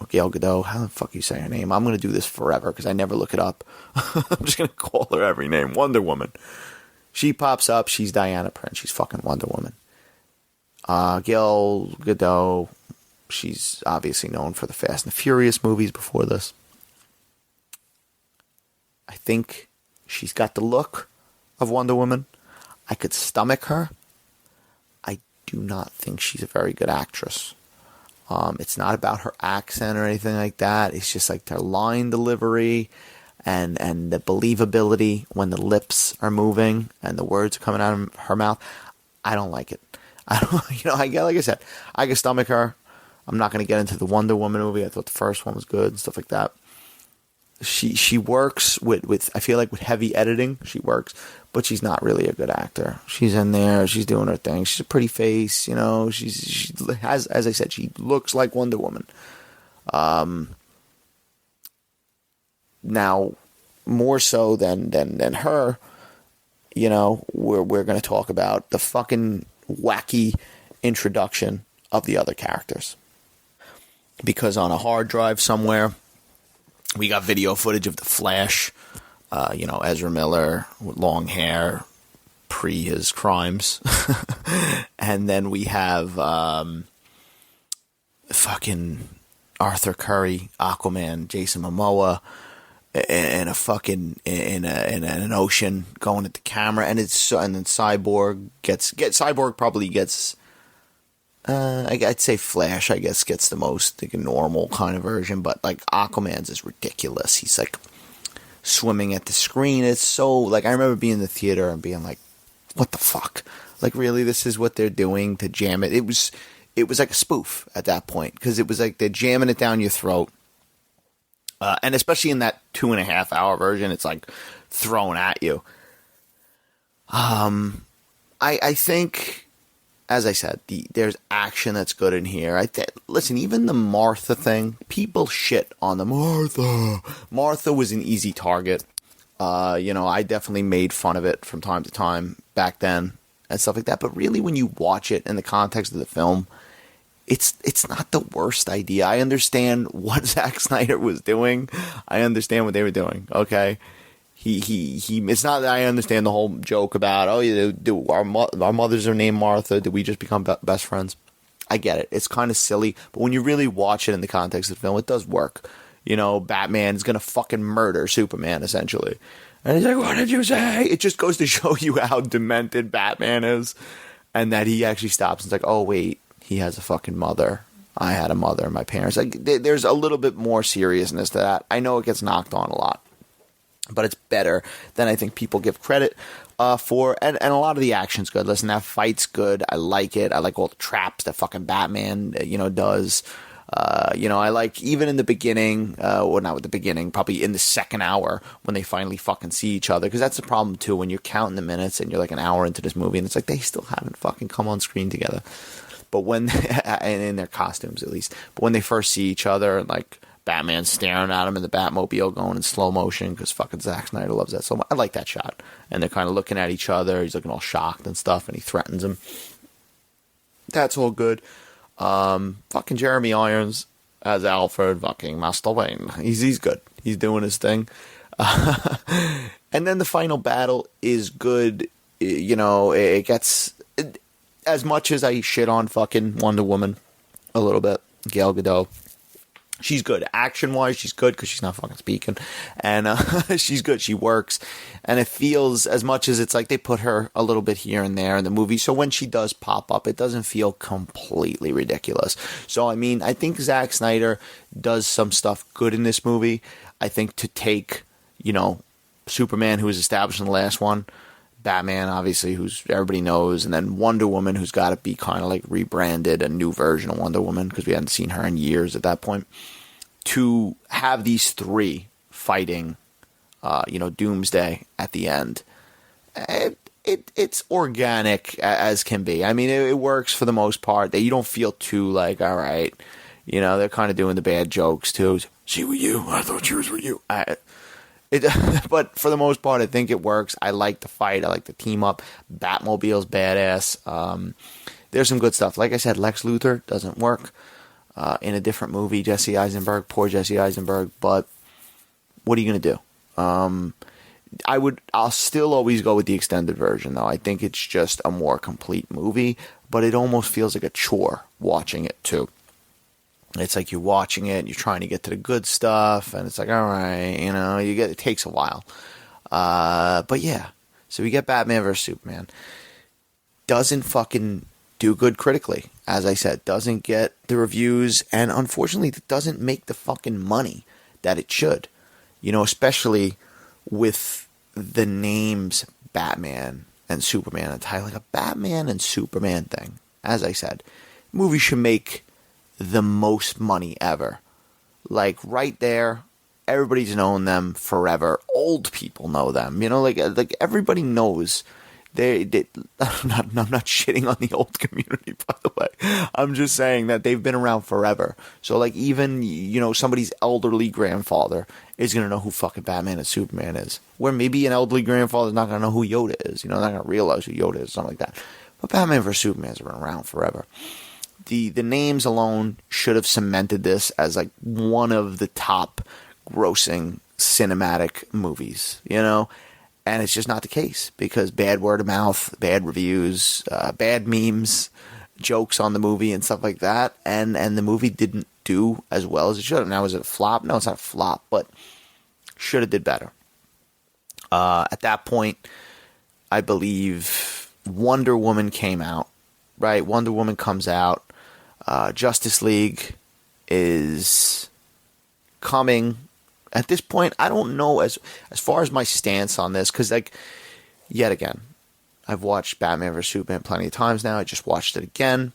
S1: Or Gal Gadot. How the fuck you say her name? I'm going to do this forever because I never look it up. I'm just going to call her every name. Wonder Woman. She pops up. She's Diana Prince. She's fucking Wonder Woman. Gal Gadot. She's obviously known for the Fast and the Furious movies before this. I think she's got the look of Wonder Woman. I could stomach her. I do not think she's a very good actress. It's not about her accent or anything like that. It's just like her line delivery and the believability when the lips are moving and the words are coming out of her mouth. I don't like it. Like I said, I can stomach her. I'm not going to get into the Wonder Woman movie. I thought the first one was good and stuff like that. she works with I feel like with heavy editing she works, but she's not really a good actor. She's in there, she's doing her thing. She's a pretty face, you know. She has, as I said, she looks like Wonder Woman. Now, more so than her, you know, we're going to talk about the fucking wacky introduction of the other characters. Because on a hard drive somewhere, we got video footage of the Flash, you know, Ezra Miller with long hair, pre his crimes. And then we have fucking Arthur Curry, Aquaman, Jason Momoa, in a fucking in an ocean going at the camera, and then Cyborg probably gets. I'd say Flash, I guess, gets the most like a normal kind of version, but like Aquaman's is ridiculous. He's like swimming at the screen. It's so like I remember being in the theater and being like, "What the fuck? Like really, this is what they're doing to jam it?" It was like a spoof at that point because it was like they're jamming it down your throat, and especially in that 2.5 hour version, it's like thrown at you. I think. As I said, there's action that's good in here. Listen, even the Martha thing, people shit on the Martha. Martha was an easy target. You know, I definitely made fun of it from time to time back then and stuff like that. But really, when you watch it in the context of the film, it's not the worst idea. I understand what Zack Snyder was doing. I understand what they were doing. Okay. He. It's not that I understand the whole joke about, oh, yeah, our mothers are named Martha. Did we just become best friends? I get it. It's kind of silly, but when you really watch it in the context of the film, it does work. You know, Batman's gonna fucking murder Superman essentially, and he's like, "What did you say?" It just goes to show you how demented Batman is, and that he actually stops and it's like, "Oh wait, he has a fucking mother. I had a mother. My parents." Like, there's a little bit more seriousness to that. I know it gets knocked on a lot, but it's better than I think people give credit for. And a lot of the action's good. Listen, that fight's good. I like it. I like all the traps that fucking Batman, you know, does. You know, I like even in the beginning, well, not with the beginning, probably in the second hour when they finally fucking see each other. Because that's the problem, too, when you're counting the minutes and you're like an hour into this movie and it's like they still haven't fucking come on screen together. But when, and in their costumes at least, but when they first see each other and like, Batman staring at him in the Batmobile going in slow motion because fucking Zack Snyder loves that so much. I like that shot. And they're kind of looking at each other. He's looking all shocked and stuff, and he threatens him. That's all good. Fucking Jeremy Irons as Alfred, fucking Master Wayne. He's good. He's doing his thing. And then the final battle is good. You know, it gets... as much as I shit on fucking Wonder Woman a little bit, Gal Gadot, she's good. Action-wise, she's good because she's not fucking speaking. And she's good. She works. And it feels, as much as it's like they put her a little bit here and there in the movie, so when she does pop up, it doesn't feel completely ridiculous. So, I mean, I think Zack Snyder does some stuff good in this movie. I think to take, you know, Superman, who was established in the last one, Batman, obviously, who's everybody knows, and then Wonder Woman, who's got to be kind of like rebranded, a new version of Wonder Woman, because we hadn't seen her in years at that point, to have these three fighting, you know, Doomsday at the end. It's organic as can be. I mean, it works for the most part. That you don't feel too like, all right, you know, they're kind of doing the bad jokes too. She with you? I thought yours were you. But for the most part, I think it works. I like the fight. I like the team up. Batmobile's badass. There's some good stuff. Like I said, Lex Luthor doesn't work in a different movie. Jesse Eisenberg, poor Jesse Eisenberg. But what are you going to do? I'll still always go with the extended version, though. I think it's just a more complete movie. But it almost feels like a chore watching it, too. It's like you're watching it, you're trying to get to the good stuff, and it's like, all right, you know, it takes a while. But yeah, so we get Batman vs. Superman. Doesn't fucking do good critically, as I said. Doesn't get the reviews, and unfortunately, it doesn't make the fucking money that it should. You know, especially with the names Batman and Superman. It's like a Batman and Superman thing. As I said, movie should make the most money ever. Like right there, everybody's known them forever. Old people know them. You know, like everybody knows. I'm not shitting on the old community, by the way. I'm just saying that they've been around forever. So, like, even, you know, somebody's elderly grandfather is going to know who fucking Batman and Superman is. Where maybe an elderly grandfather's not going to know who Yoda is. You know, they're not going to realize who Yoda is, something like that. But Batman vs. Superman's been around forever. The names alone should have cemented this as, like, one of the top grossing cinematic movies, you know? And it's just not the case because bad word of mouth, bad reviews, bad memes, jokes on the movie and stuff like that. And the movie didn't do as well as it should have. Now, is it a flop? No, it's not a flop, but should have did better. At that point, I believe Wonder Woman came out, right? Wonder Woman comes out. Justice League is coming. At this point, I don't know as far as my stance on this, because, like, yet again, I've watched Batman vs. Superman plenty of times now. I just watched it again.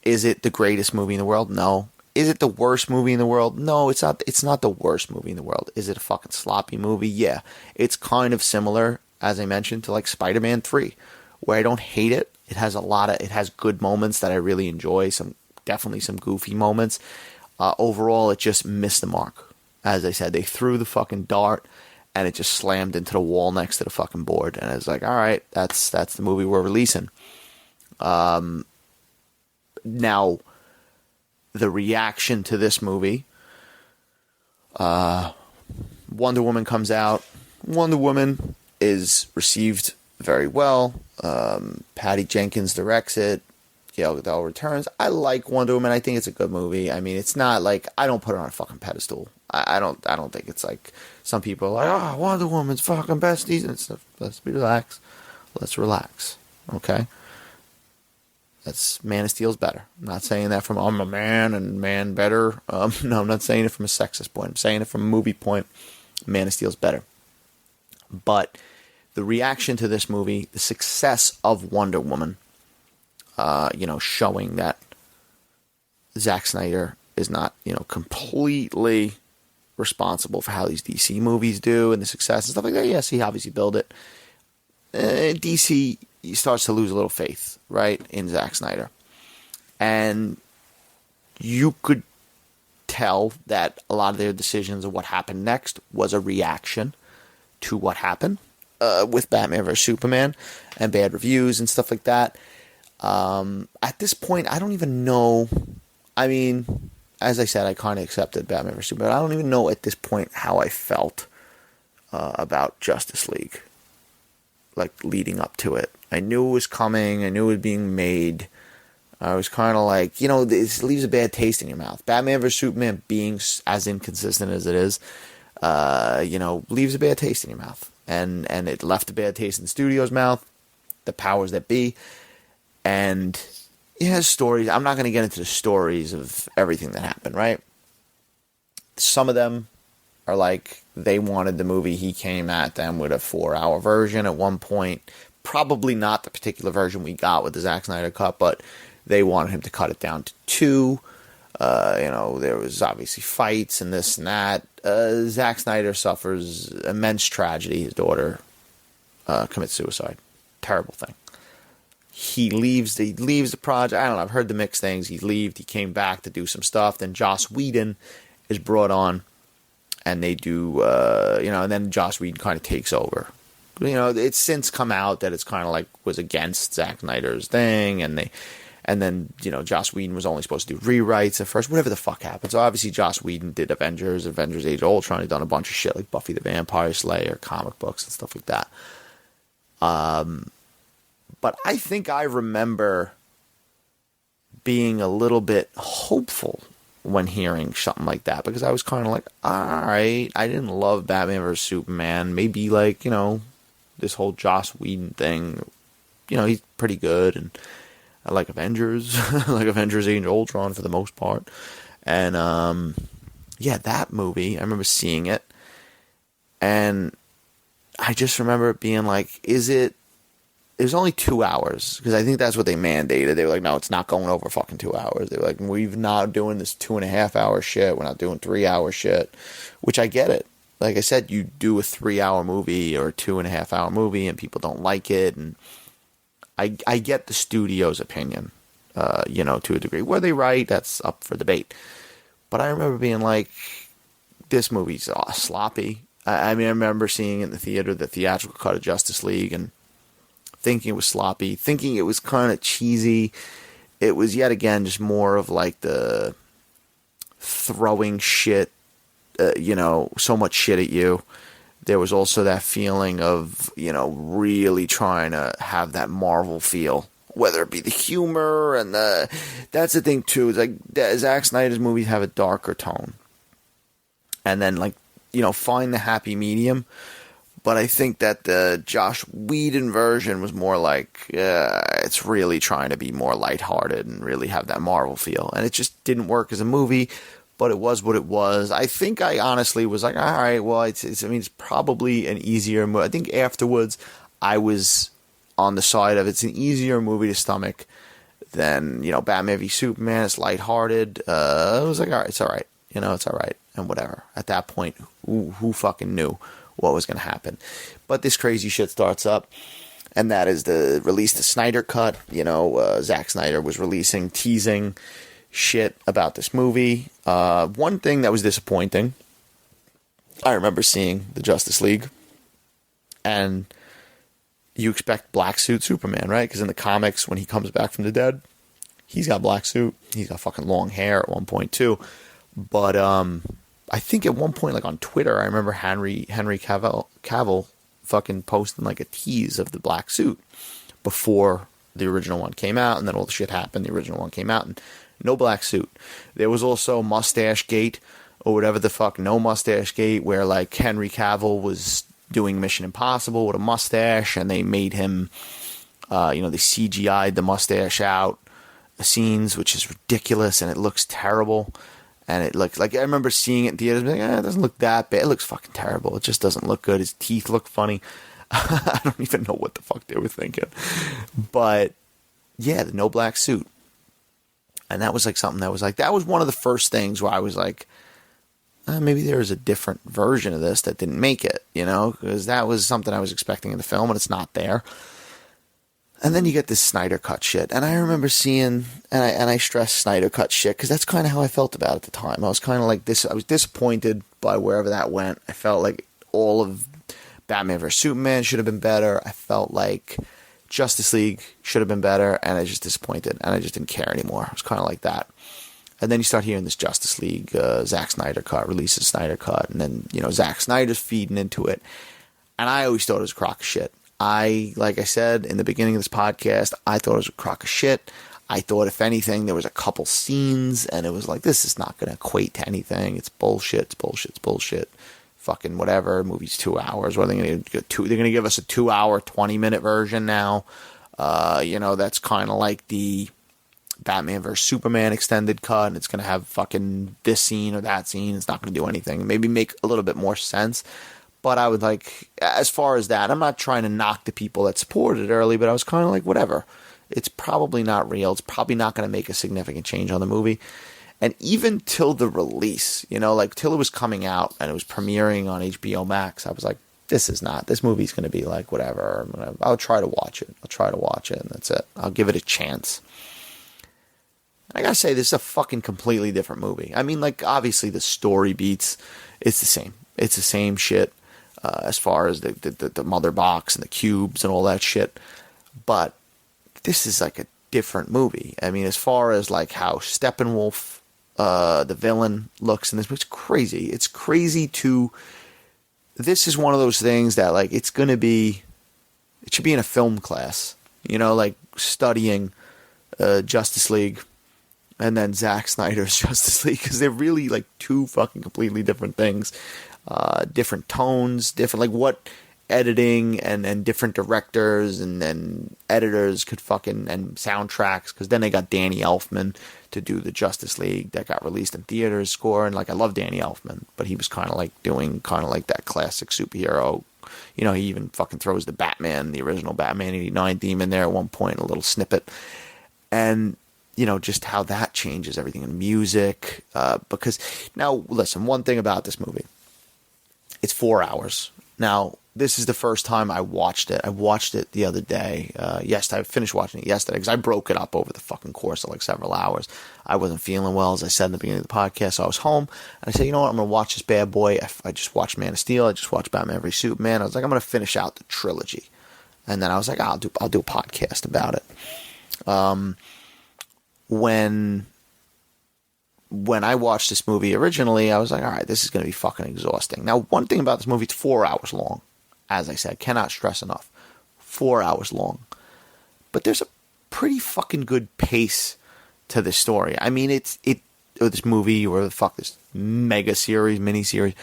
S1: Is it the greatest movie in the world? No. Is it the worst movie in the world? No, it's not. It's not the worst movie in the world. Is it a fucking sloppy movie? Yeah. It's kind of similar, as I mentioned, to, like, Spider-Man 3, where I don't hate it. It has it has good moments that I really enjoy. Definitely some goofy moments. Overall, it just missed the mark. As I said, they threw the fucking dart, and it just slammed into the wall next to the fucking board. And I was like, all right, that's the movie we're releasing. Now, the reaction to this movie, Wonder Woman comes out. Wonder Woman is received very well. Patty Jenkins directs it. Gal Gadot returns. I like Wonder Woman. I think it's a good movie. I mean, it's not like, I don't put her on a fucking pedestal. I don't think it's like some people are like, oh, Wonder Woman's fucking besties and stuff. Let's relax. Okay? That's Man of Steel's better. I'm not saying that from I'm a man and man better. No, I'm not saying it from a sexist point. I'm saying it from a movie point. Man of Steel's better. But the reaction to this movie, the success of Wonder Woman, showing that Zack Snyder is not, completely responsible for how these DC movies do and the success and stuff like that. Yes, he obviously built it. DC starts to lose a little faith, right, in Zack Snyder. And you could tell that a lot of their decisions of what happened next was a reaction to what happened with Batman vs. Superman and bad reviews and stuff like that. At this point, I don't even know. I mean, as I said, I kind of accepted Batman vs. Superman. I don't even know at this point how I felt about Justice League, like leading up to it. I knew it was coming. I knew it was being made. I was kind of like, this leaves a bad taste in your mouth. Batman vs. Superman being as inconsistent as it is, leaves a bad taste in your mouth. And it left a bad taste in the studio's mouth, the powers that be. And it has stories. I'm not going to get into the stories of everything that happened, right? Some of them are like, they wanted the movie, he came at them with a 4-hour version at one point. Probably not the particular version we got with the Zack Snyder cut, but they wanted him to cut it down to 2. There was obviously fights and this and that. Zack Snyder suffers immense tragedy. His daughter commits suicide. Terrible thing. He leaves the project. I don't know. I've heard the mixed things. He came back to do some stuff. Then Joss Whedon is brought on, and they do, and then Joss Whedon kind of takes over. It's since come out that it's kind of like was against Zack Snyder's thing, and then Joss Whedon was only supposed to do rewrites at first. Whatever the fuck happened. So obviously Joss Whedon did Avengers Age of Ultron. He'd done a bunch of shit like Buffy the Vampire Slayer, comic books and stuff like that. But I think I remember being a little bit hopeful when hearing something like that, because I was kind of like, all right, I didn't love Batman vs. Superman. Maybe like, this whole Joss Whedon thing, he's pretty good. And I like Avengers, like Avengers Age of Ultron for the most part. And, that movie, I remember seeing it. And I just remember it being like, is it it was only 2 hours, because I think that's what they mandated. They were like, no, it's not going over fucking 2 hours. They were like, we're not doing this 2.5 hour shit. We're not doing 3 hour shit, which I get it. Like I said, you do a 3 hour movie or a 2.5 hour movie and people don't like it. And I get the studio's opinion, to a degree. Were they right? That's up for debate. But I remember being like, this movie's sloppy. I mean, I remember seeing in the theater the theatrical cut of Justice League and thinking it was sloppy, thinking it was kind of cheesy. It was yet again just more of like the throwing shit, so much shit at you. There was also that feeling of, really trying to have that Marvel feel, whether it be the humor and that's the thing too. It's like Zack Snyder's movies have a darker tone, and then find the happy medium. But I think that the Joss Whedon version was more like, it's really trying to be more lighthearted and really have that Marvel feel. And it just didn't work as a movie, but it was what it was. I think I honestly was like, all right, well, it's probably an easier movie. I think afterwards I was on the side of it's an easier movie to stomach than, Batman v Superman. It's lighthearted. I was like, all right, it's all right. It's all right. And whatever. At that point, who fucking knew what was going to happen? But this crazy shit starts up, and that is the Snyder cut. Zack Snyder was teasing shit about this movie. One thing that was disappointing, I remember seeing the Justice League, and you expect black suit Superman, right? Because in the comics, when he comes back from the dead, he's got black suit. He's got fucking long hair at one point too. But I think at one point, like on Twitter, I remember Henry Cavill fucking posting like a tease of the black suit before the original one came out, and then all the shit happened. The original one came out, and no black suit. There was also Mustache Gate, or whatever the fuck, no Mustache Gate, where like Henry Cavill was doing Mission Impossible with a mustache, and they made him, they CGI'd the mustache out the scenes, which is ridiculous, and it looks terrible. And it looks like, I remember seeing it in theaters, like, it doesn't look that bad. It looks fucking terrible. It just doesn't look good. His teeth look funny. I don't even know what the fuck they were thinking. But yeah, the no black suit. And that was like something that was one of the first things where I was like, maybe there was a different version of this that didn't make it, because that was something I was expecting in the film, and it's not there. And then you get this Snyder cut shit. And I remember seeing, and I stress Snyder cut shit, because that's kind of how I felt about it at the time. I was kind of like this. I was disappointed by wherever that went. I felt like all of Batman vs. Superman should have been better. I felt like Justice League should have been better. And I was just disappointed. And I just didn't care anymore. It was kind of like that. And then you start hearing this Justice League, Zack Snyder cut, releases Snyder cut. And then, Zack Snyder's feeding into it. And I always thought it was a crock of shit. Like I said in the beginning of this podcast, I thought it was a crock of shit. I thought, if anything, there was a couple scenes, and it was like, this is not going to equate to anything. It's bullshit. It's bullshit. It's bullshit. Fucking whatever. Movie's 2 hours. What are they going to do? They're going to give us a 2 hour, 20-minute version now. That's kind of like the Batman vs. Superman extended cut, and it's going to have fucking this scene or that scene. It's not going to do anything. Maybe make a little bit more sense. But I would like, as far as that, I'm not trying to knock the people that supported it early, but I was kind of like, whatever. It's probably not real. It's probably not going to make a significant change on the movie. And even till the release, till it was coming out and it was premiering on HBO Max, I was like, this movie's going to be like, whatever. I'll try to watch it. And that's it. I'll give it a chance. I gotta say, this is a fucking completely different movie. I mean, like, obviously the story beats, it's the same. It's the same shit. As far as the mother box and the cubes and all that shit. But this is like a different movie. I mean, as far as like how Steppenwolf, the villain, looks in this movie, it's crazy. It's crazy this is one of those things that like, it should be in a film class, like studying Justice League and then Zack Snyder's Justice League, because they're really like two fucking completely different things. Different tones, different, like what editing and different directors and editors could and soundtracks, because then they got Danny Elfman to do the Justice League that got released in theaters score, and like I love Danny Elfman, but he was kind of like doing kind of like that classic superhero You know, he even fucking throws the original Batman 89 theme in there at one point, a little snippet. And, you know, just how that changes everything in music. Because, now, listen, one thing about this movie. It's 4 hours. Now, this is the first time I watched it. I watched it the other day. Yes, I finished watching it yesterday because I broke it up over the fucking course of like several hours. I wasn't feeling well, as I said in the beginning of the podcast. So I was home, and I said, you know what, I'm going to watch this bad boy. I just watched Man of Steel. I just watched Batman v Superman. I was like, I'm going to finish out the trilogy. And then I was like, I'll do a podcast about it. When I watched this movie originally, I was like, all right, this is going to be fucking exhausting. Now, one thing about this movie, it's 4 hours long. As I said, cannot stress enough. 4 hours long. But there's a pretty fucking good pace to this story. I mean, or this movie, or this mega series, miniseries,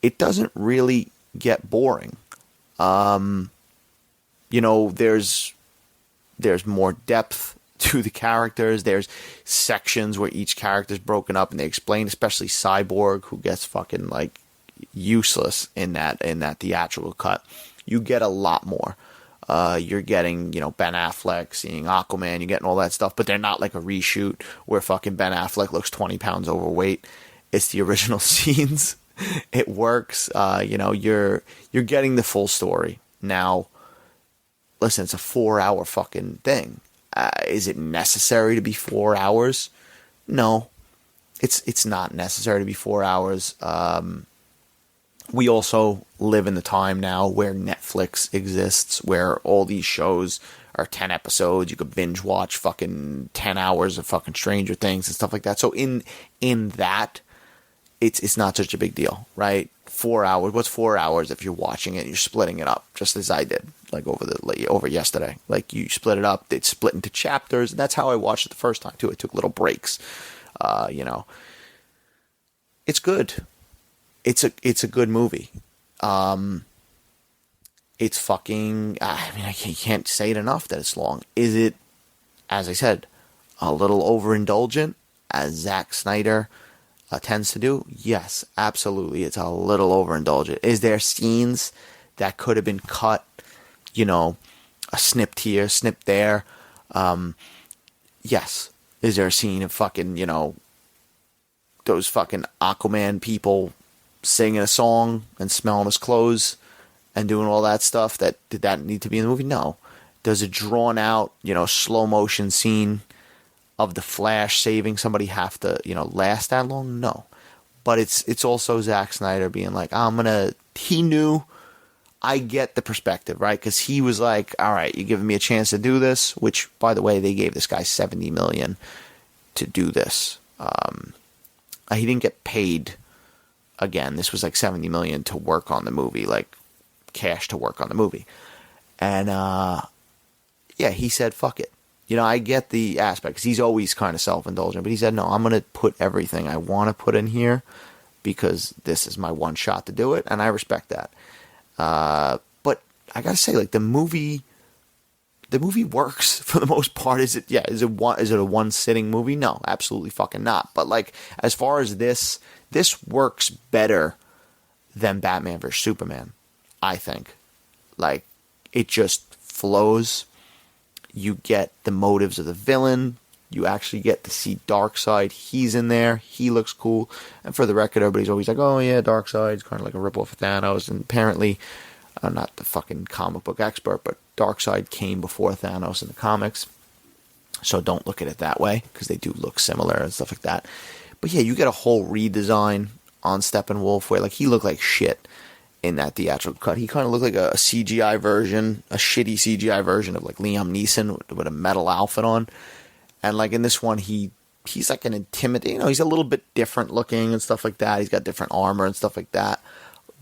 S1: it doesn't really get boring. You know, there's more depth to the characters. There's sections where each character is broken up and they explain, especially Cyborg, who gets fucking like useless in that theatrical cut. You get a lot more. You're getting, you know, Ben Affleck seeing Aquaman, you're getting all that stuff, but they're not like a reshoot where fucking Ben Affleck looks 20 pounds overweight. It's the original scenes. It works. You know, you're getting the full story. Now, listen, it's a 4 hour fucking thing. Is it necessary to be 4 hours? No, it's not necessary to be 4 hours. We also live in the time now where Netflix exists, where all these shows are 10 episodes. You could binge watch fucking 10 hours of fucking Stranger Things and stuff like that. So in that, it's not such a big deal, right? 4 hours. What's 4 hours if you're watching it? You're splitting it up, just as I did, like over yesterday. Like, you split it up. It's split into chapters. And that's how I watched it the first time too. I took little breaks. You know, it's good. It's a good movie. It's fucking, I mean, I can't say it enough that it's long. Is it, as I said, a little overindulgent, as Zack Snyder tends to do? Yes, absolutely. It's a little overindulgent. Is there scenes that could have been cut, you know, a snipped here, snipped there? Yes. Is there a scene of fucking, you know, those fucking Aquaman people singing a song and smelling his clothes and doing all that stuff? Did that need to be in the movie? No. Does a drawn out, you know, slow motion scene of the Flash saving somebody have to, you know, last that long? No. But it's also Zack Snyder being like, he knew. I get the perspective, right? Because he was like, all right, you're giving me a chance to do this, which, by the way, they gave this guy $70 million to do this. He didn't get paid. Again, this was like $70 million to work on the movie, like cash to work on the movie. And, yeah, he said, fuck it. You know, I get the aspect, because he's always kind of self-indulgent, but he said, no, I'm going to put everything I want to put in here because this is my one shot to do it, and I respect that. But I got to say, like, the movie works for the most part. Is it a one-sitting movie? No, absolutely fucking not. But, like, as far as this works better than Batman vs. Superman, I think. Like, it just flows. You get the motives of the villain. You actually get to see Darkseid. He's in there. He looks cool. And for the record, everybody's always like, oh yeah, Darkseid's kind of like a ripoff of Thanos. And apparently, I'm not the fucking comic book expert, but Darkseid came before Thanos in the comics. So don't look at it that way, because they do look similar and stuff like that. But yeah, you get a whole redesign on Steppenwolf where, like, he looked like shit in that theatrical cut. He kind of looked like a CGI version, a shitty CGI version of, like, Liam Neeson with a metal outfit on. And, like, in this one, he's like an intimidating, you know, he's a little bit different looking and stuff like that. He's got different armor and stuff like that.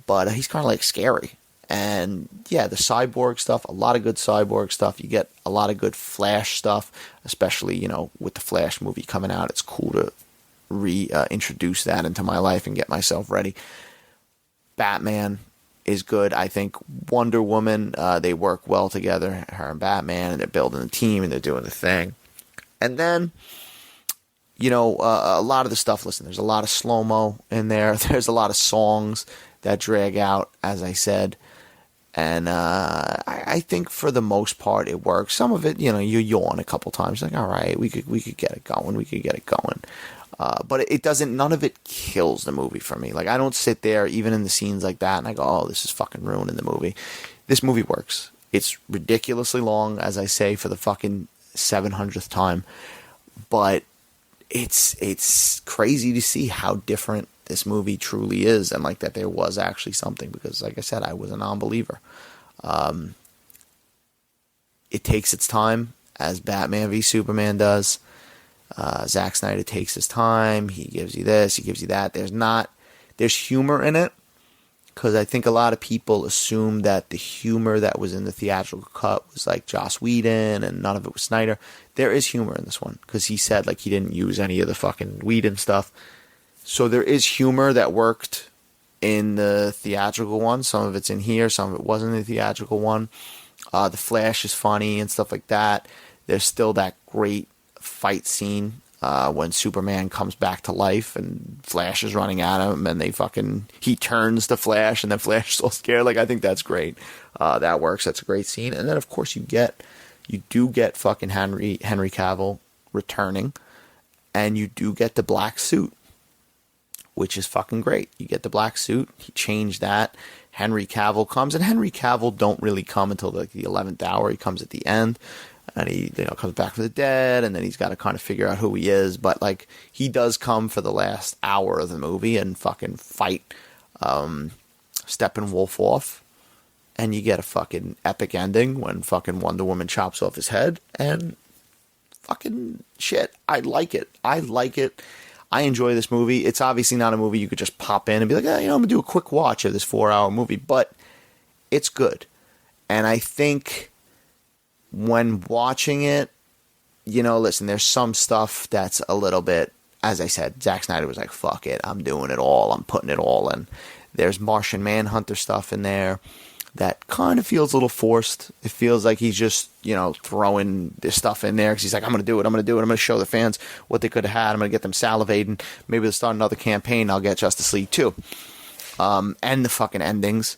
S1: But he's kind of, like, scary. And, yeah, the Cyborg stuff, a lot of good Cyborg stuff. You get a lot of good Flash stuff, especially, you know, with the Flash movie coming out. It's cool to reintroduce that into my life and get myself ready. Batman is good. I think Wonder Woman, they work well together, her and Batman, and they're building a team and they're doing the thing. And then, you know, a lot of the stuff, listen, there's a lot of slow-mo in there. There's a lot of songs that drag out, as I said. And I think for the most part it works. Some of it, you yawn a couple times, like, all right, we could get it going. But it doesn't. None of it kills the movie for me. Like, I don't sit there even in the scenes like that and I go, oh, this is fucking ruining the movie. This movie works. It's ridiculously long, as I say for the fucking 700th time, but it's crazy to see how different this movie truly is, and like that there was actually something, because like I said, I was a non-believer. It takes its time, as Batman v Superman does. Zack Snyder takes his time. He gives you this, he gives you that. There's humor in it, because I think a lot of people assume that the humor that was in the theatrical cut was like Joss Whedon and none of it was Snyder. There is humor in this one, because he said like he didn't use any of the fucking Whedon stuff. So there is humor that worked in the theatrical one. Some of it's in here, some of it wasn't in the theatrical one. The Flash is funny and stuff like that. There's still that great fight scene when Superman comes back to life and Flash is running at him and he turns to Flash and then Flash is all scared. Like, I think that's great. That works. That's a great scene. And then of course you do get fucking Henry Cavill returning, and you do get the black suit, which is fucking great. You get the black suit. He changed that. Henry Cavill comes, and Henry Cavill don't really come until like the 11th hour. He comes at the end, and he comes back from the dead, and then he's got to kind of figure out who he is. But like, he does come for the last hour of the movie and fucking fight Steppenwolf off, and you get a fucking epic ending when fucking Wonder Woman chops off his head, and fucking shit. I like it. I enjoy this movie. It's obviously not a movie you could just pop in and be like, I'm going to do a quick watch of this 4-hour movie, but it's good. And I think when watching it, listen, there's some stuff that's a little bit, as I said, Zack Snyder was like, fuck it, I'm doing it all, I'm putting it all in. There's Martian Manhunter stuff in there that kind of feels a little forced. It feels like he's just, throwing this stuff in there because he's like, I'm going to do it. I'm going to show the fans what they could have had. I'm going to get them salivating. Maybe they'll start another campaign. I'll get Justice League 2. And the fucking endings,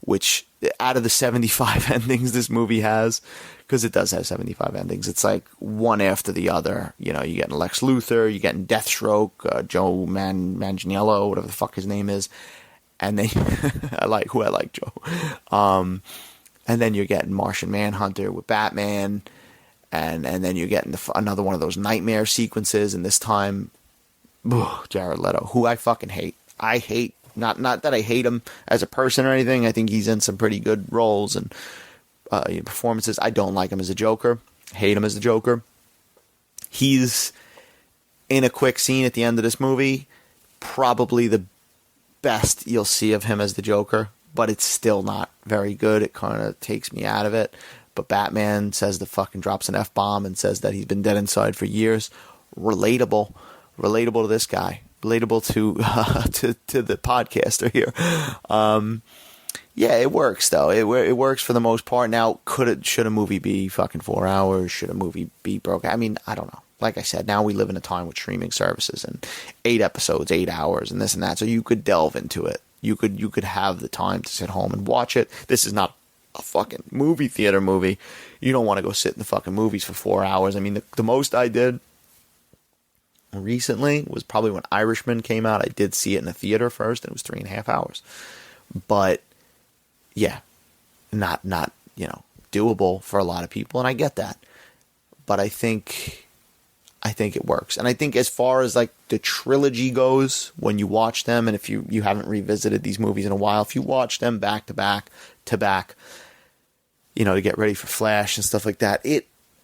S1: which out of the 75 endings this movie has, because it does have 75 endings, it's like one after the other. You're getting Lex Luthor, you're getting Deathstroke, Joe Manganiello, whatever the fuck his name is. And then I like Joe. And then you're getting Martian Manhunter with Batman, and then you're getting another one of those nightmare sequences. And this time, Jared Leto, who I fucking hate. I hate, not that I hate him as a person or anything. I think he's in some pretty good roles and performances. I don't like him as a Joker. Hate him as a Joker. He's in a quick scene at the end of this movie, probably the best you'll see of him as the Joker, but it's still not very good. It kind of takes me out of it. But Batman drops an F-bomb and says that he's been dead inside for years. Relatable to this guy. Relatable to the podcaster here. Yeah, it works though. It works for the most part. Now, should a movie be fucking 4 hours? Should a movie be broken? I mean, I don't know. Like I said, now we live in a time with streaming services and 8 episodes, 8 hours, and this and that. So you could delve into it. You could have the time to sit home and watch it. This is not a fucking movie theater movie. You don't want to go sit in the fucking movies for 4 hours. I mean, the most I did recently was probably when Irishman came out. I did see it in a theater first, and it was 3.5 hours. But yeah, not doable for a lot of people, and I get that. But I think it works. And I think as far as like the trilogy goes, when you watch them, and if you haven't revisited these movies in a while, if you watch them back to back, to get ready for Flash and stuff like that,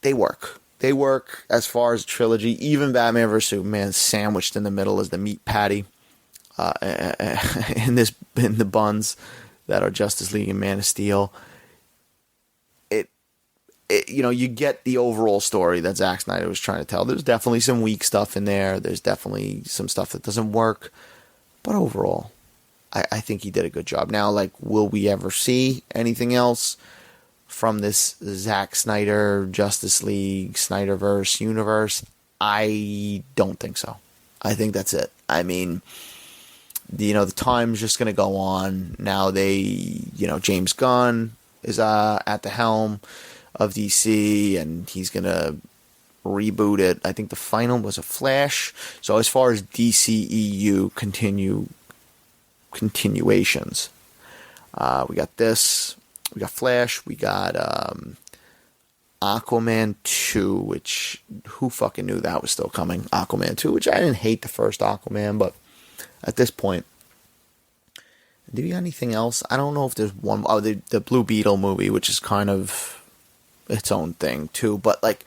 S1: they work. They work as far as trilogy. Even Batman vs Superman sandwiched in the middle as the meat patty in the buns that are Justice League and Man of Steel. You get the overall story that Zack Snyder was trying to tell. There's definitely some weak stuff in there. There's definitely some stuff that doesn't work. But overall, I think he did a good job. Now, like, will we ever see anything else from this Zack Snyder, Justice League, Snyderverse universe? I don't think so. I think that's it. I mean, the time's just going to go on. Now James Gunn is at the helm of DC, and he's going to reboot it. I think the final was a Flash. So as far as DCEU continuations, we got this, we got Flash, we got Aquaman 2, which who fucking knew that was still coming? Aquaman 2, which I didn't hate the first Aquaman, but at this point, do you got anything else? I don't know if there's one. Oh, the Blue Beetle movie, which is kind of its own thing too, but like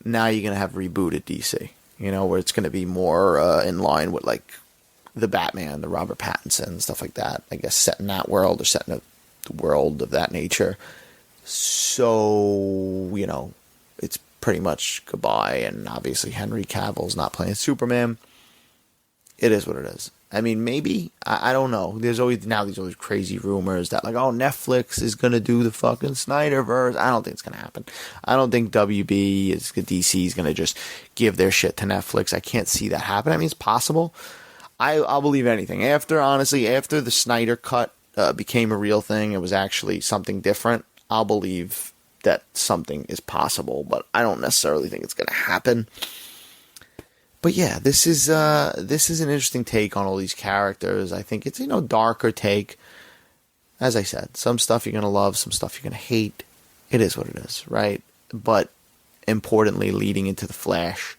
S1: now you're gonna have rebooted DC, where it's gonna be more in line with like the Batman, the Robert Pattinson, stuff like that. I guess set in that world or set in the world of that nature. So, it's pretty much goodbye, and obviously Henry Cavill's not playing Superman. It is what it is. I mean, maybe, I don't know. There's always these crazy rumors that like, oh, Netflix is going to do the fucking Snyderverse. I don't think it's going to happen. I don't think DC is going to just give their shit to Netflix. I can't see that happen. I mean, it's possible. I'll believe anything. After the Snyder cut became a real thing, it was actually something different, I'll believe that something is possible, but I don't necessarily think it's going to happen. But yeah, this is an interesting take on all these characters. I think it's darker take. As I said, some stuff you're gonna love, some stuff you're gonna hate. It is what it is, right? But importantly, leading into the Flash,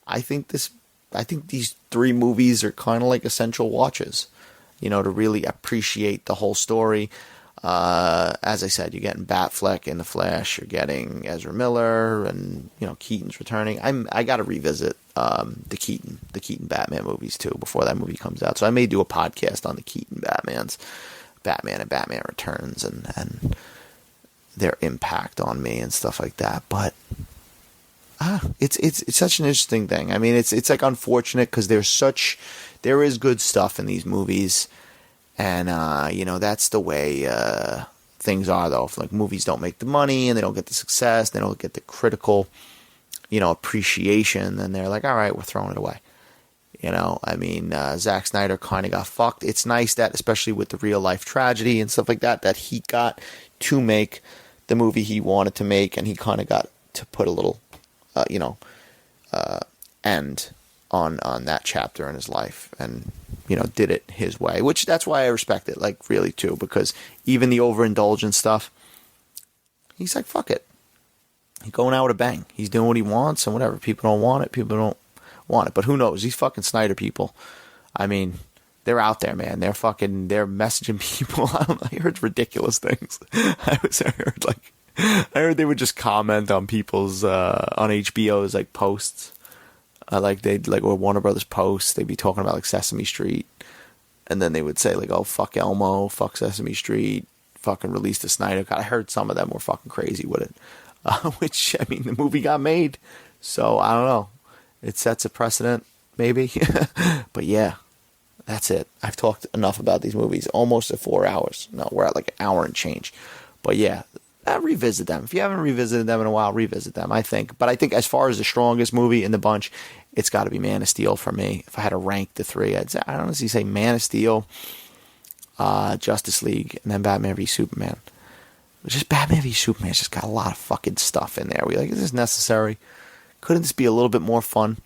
S1: I think these 3 movies are kind of like essential watches, to really appreciate the whole story. As I said, you're getting Batfleck in the Flash, you're getting Ezra Miller, and Keaton's returning. I got to revisit the Keaton Batman movies too before that movie comes out. So I may do a podcast on the Keaton Batman and Batman Returns and their impact on me and stuff like that. But it's such an interesting thing. I mean, it's like unfortunate because there is good stuff in these movies. And, that's the way things are, though. If, like, movies don't make the money and they don't get the success, they don't get the critical, appreciation, then they're like, all right, we're throwing it away. I mean, Zack Snyder kind of got fucked. It's nice that, especially with the real-life tragedy and stuff like that, that he got to make the movie he wanted to make, and he kind of got to put a little, end on that chapter in his life, and did it his way, which that's why I respect it, like, really too, because even the overindulgent stuff, he's like, fuck it, he's going out with a bang, he's doing what he wants, and whatever, people don't want it, but who knows, these fucking Snyder people, I mean, they're out there, man, they're messaging people. I heard ridiculous things. I heard they would just comment on people's on HBO's like posts. Or Warner Brothers posts, they'd be talking about like Sesame Street, and then they would say like, oh, fuck Elmo, fuck Sesame Street, fucking release the Snyder Cut. I heard some of them were fucking crazy with it, which, I mean, the movie got made, so I don't know, it sets a precedent, maybe. But yeah, that's it. I've talked enough about these movies, almost at 4 hours. No, we're at like an hour and change. But yeah, revisit them. If you haven't revisited them in a while, revisit them, I think. But I think as far as the strongest movie in the bunch, it's got to be Man of Steel for me. If I had to rank the 3, I'd honestly say Man of Steel, Justice League, and then Batman v Superman. Just Batman v Superman's just got a lot of fucking stuff in there. We're like, is this necessary? Couldn't this be a little bit more fun?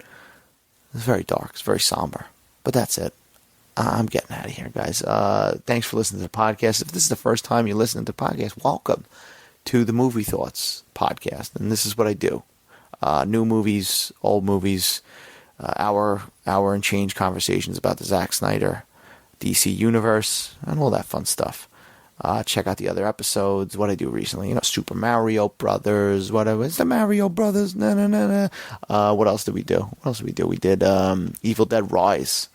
S1: It's very dark. It's very somber. But that's it. I'm getting out of here, guys. Thanks for listening to the podcast. If this is the first time you're listening to the podcast, welcome to the Movie Thoughts podcast. And this is what I do. New movies, old movies, hour and change conversations about the Zack Snyder DC universe and all that fun stuff. Check out the other episodes, what I do recently, Super Mario Brothers, whatever. It's the Mario Brothers, what else did we do? We did Evil Dead Rise.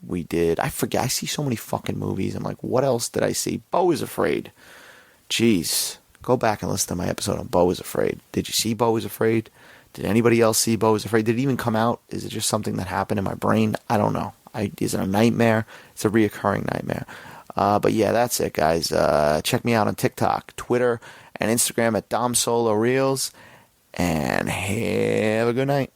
S1: We did, I forget, I see so many fucking movies. I'm like, what else did I see? Beau is Afraid. Jeez. Go back and listen to my episode on Beau is Afraid. Did you see Beau is Afraid? Did anybody else see Beau is Afraid? Did it even come out? Is it just something that happened in my brain? I don't know. Is it a nightmare? It's a reoccurring nightmare. But yeah, that's it, guys. Check me out on TikTok, Twitter, and Instagram at DomSoloReels. And have a good night.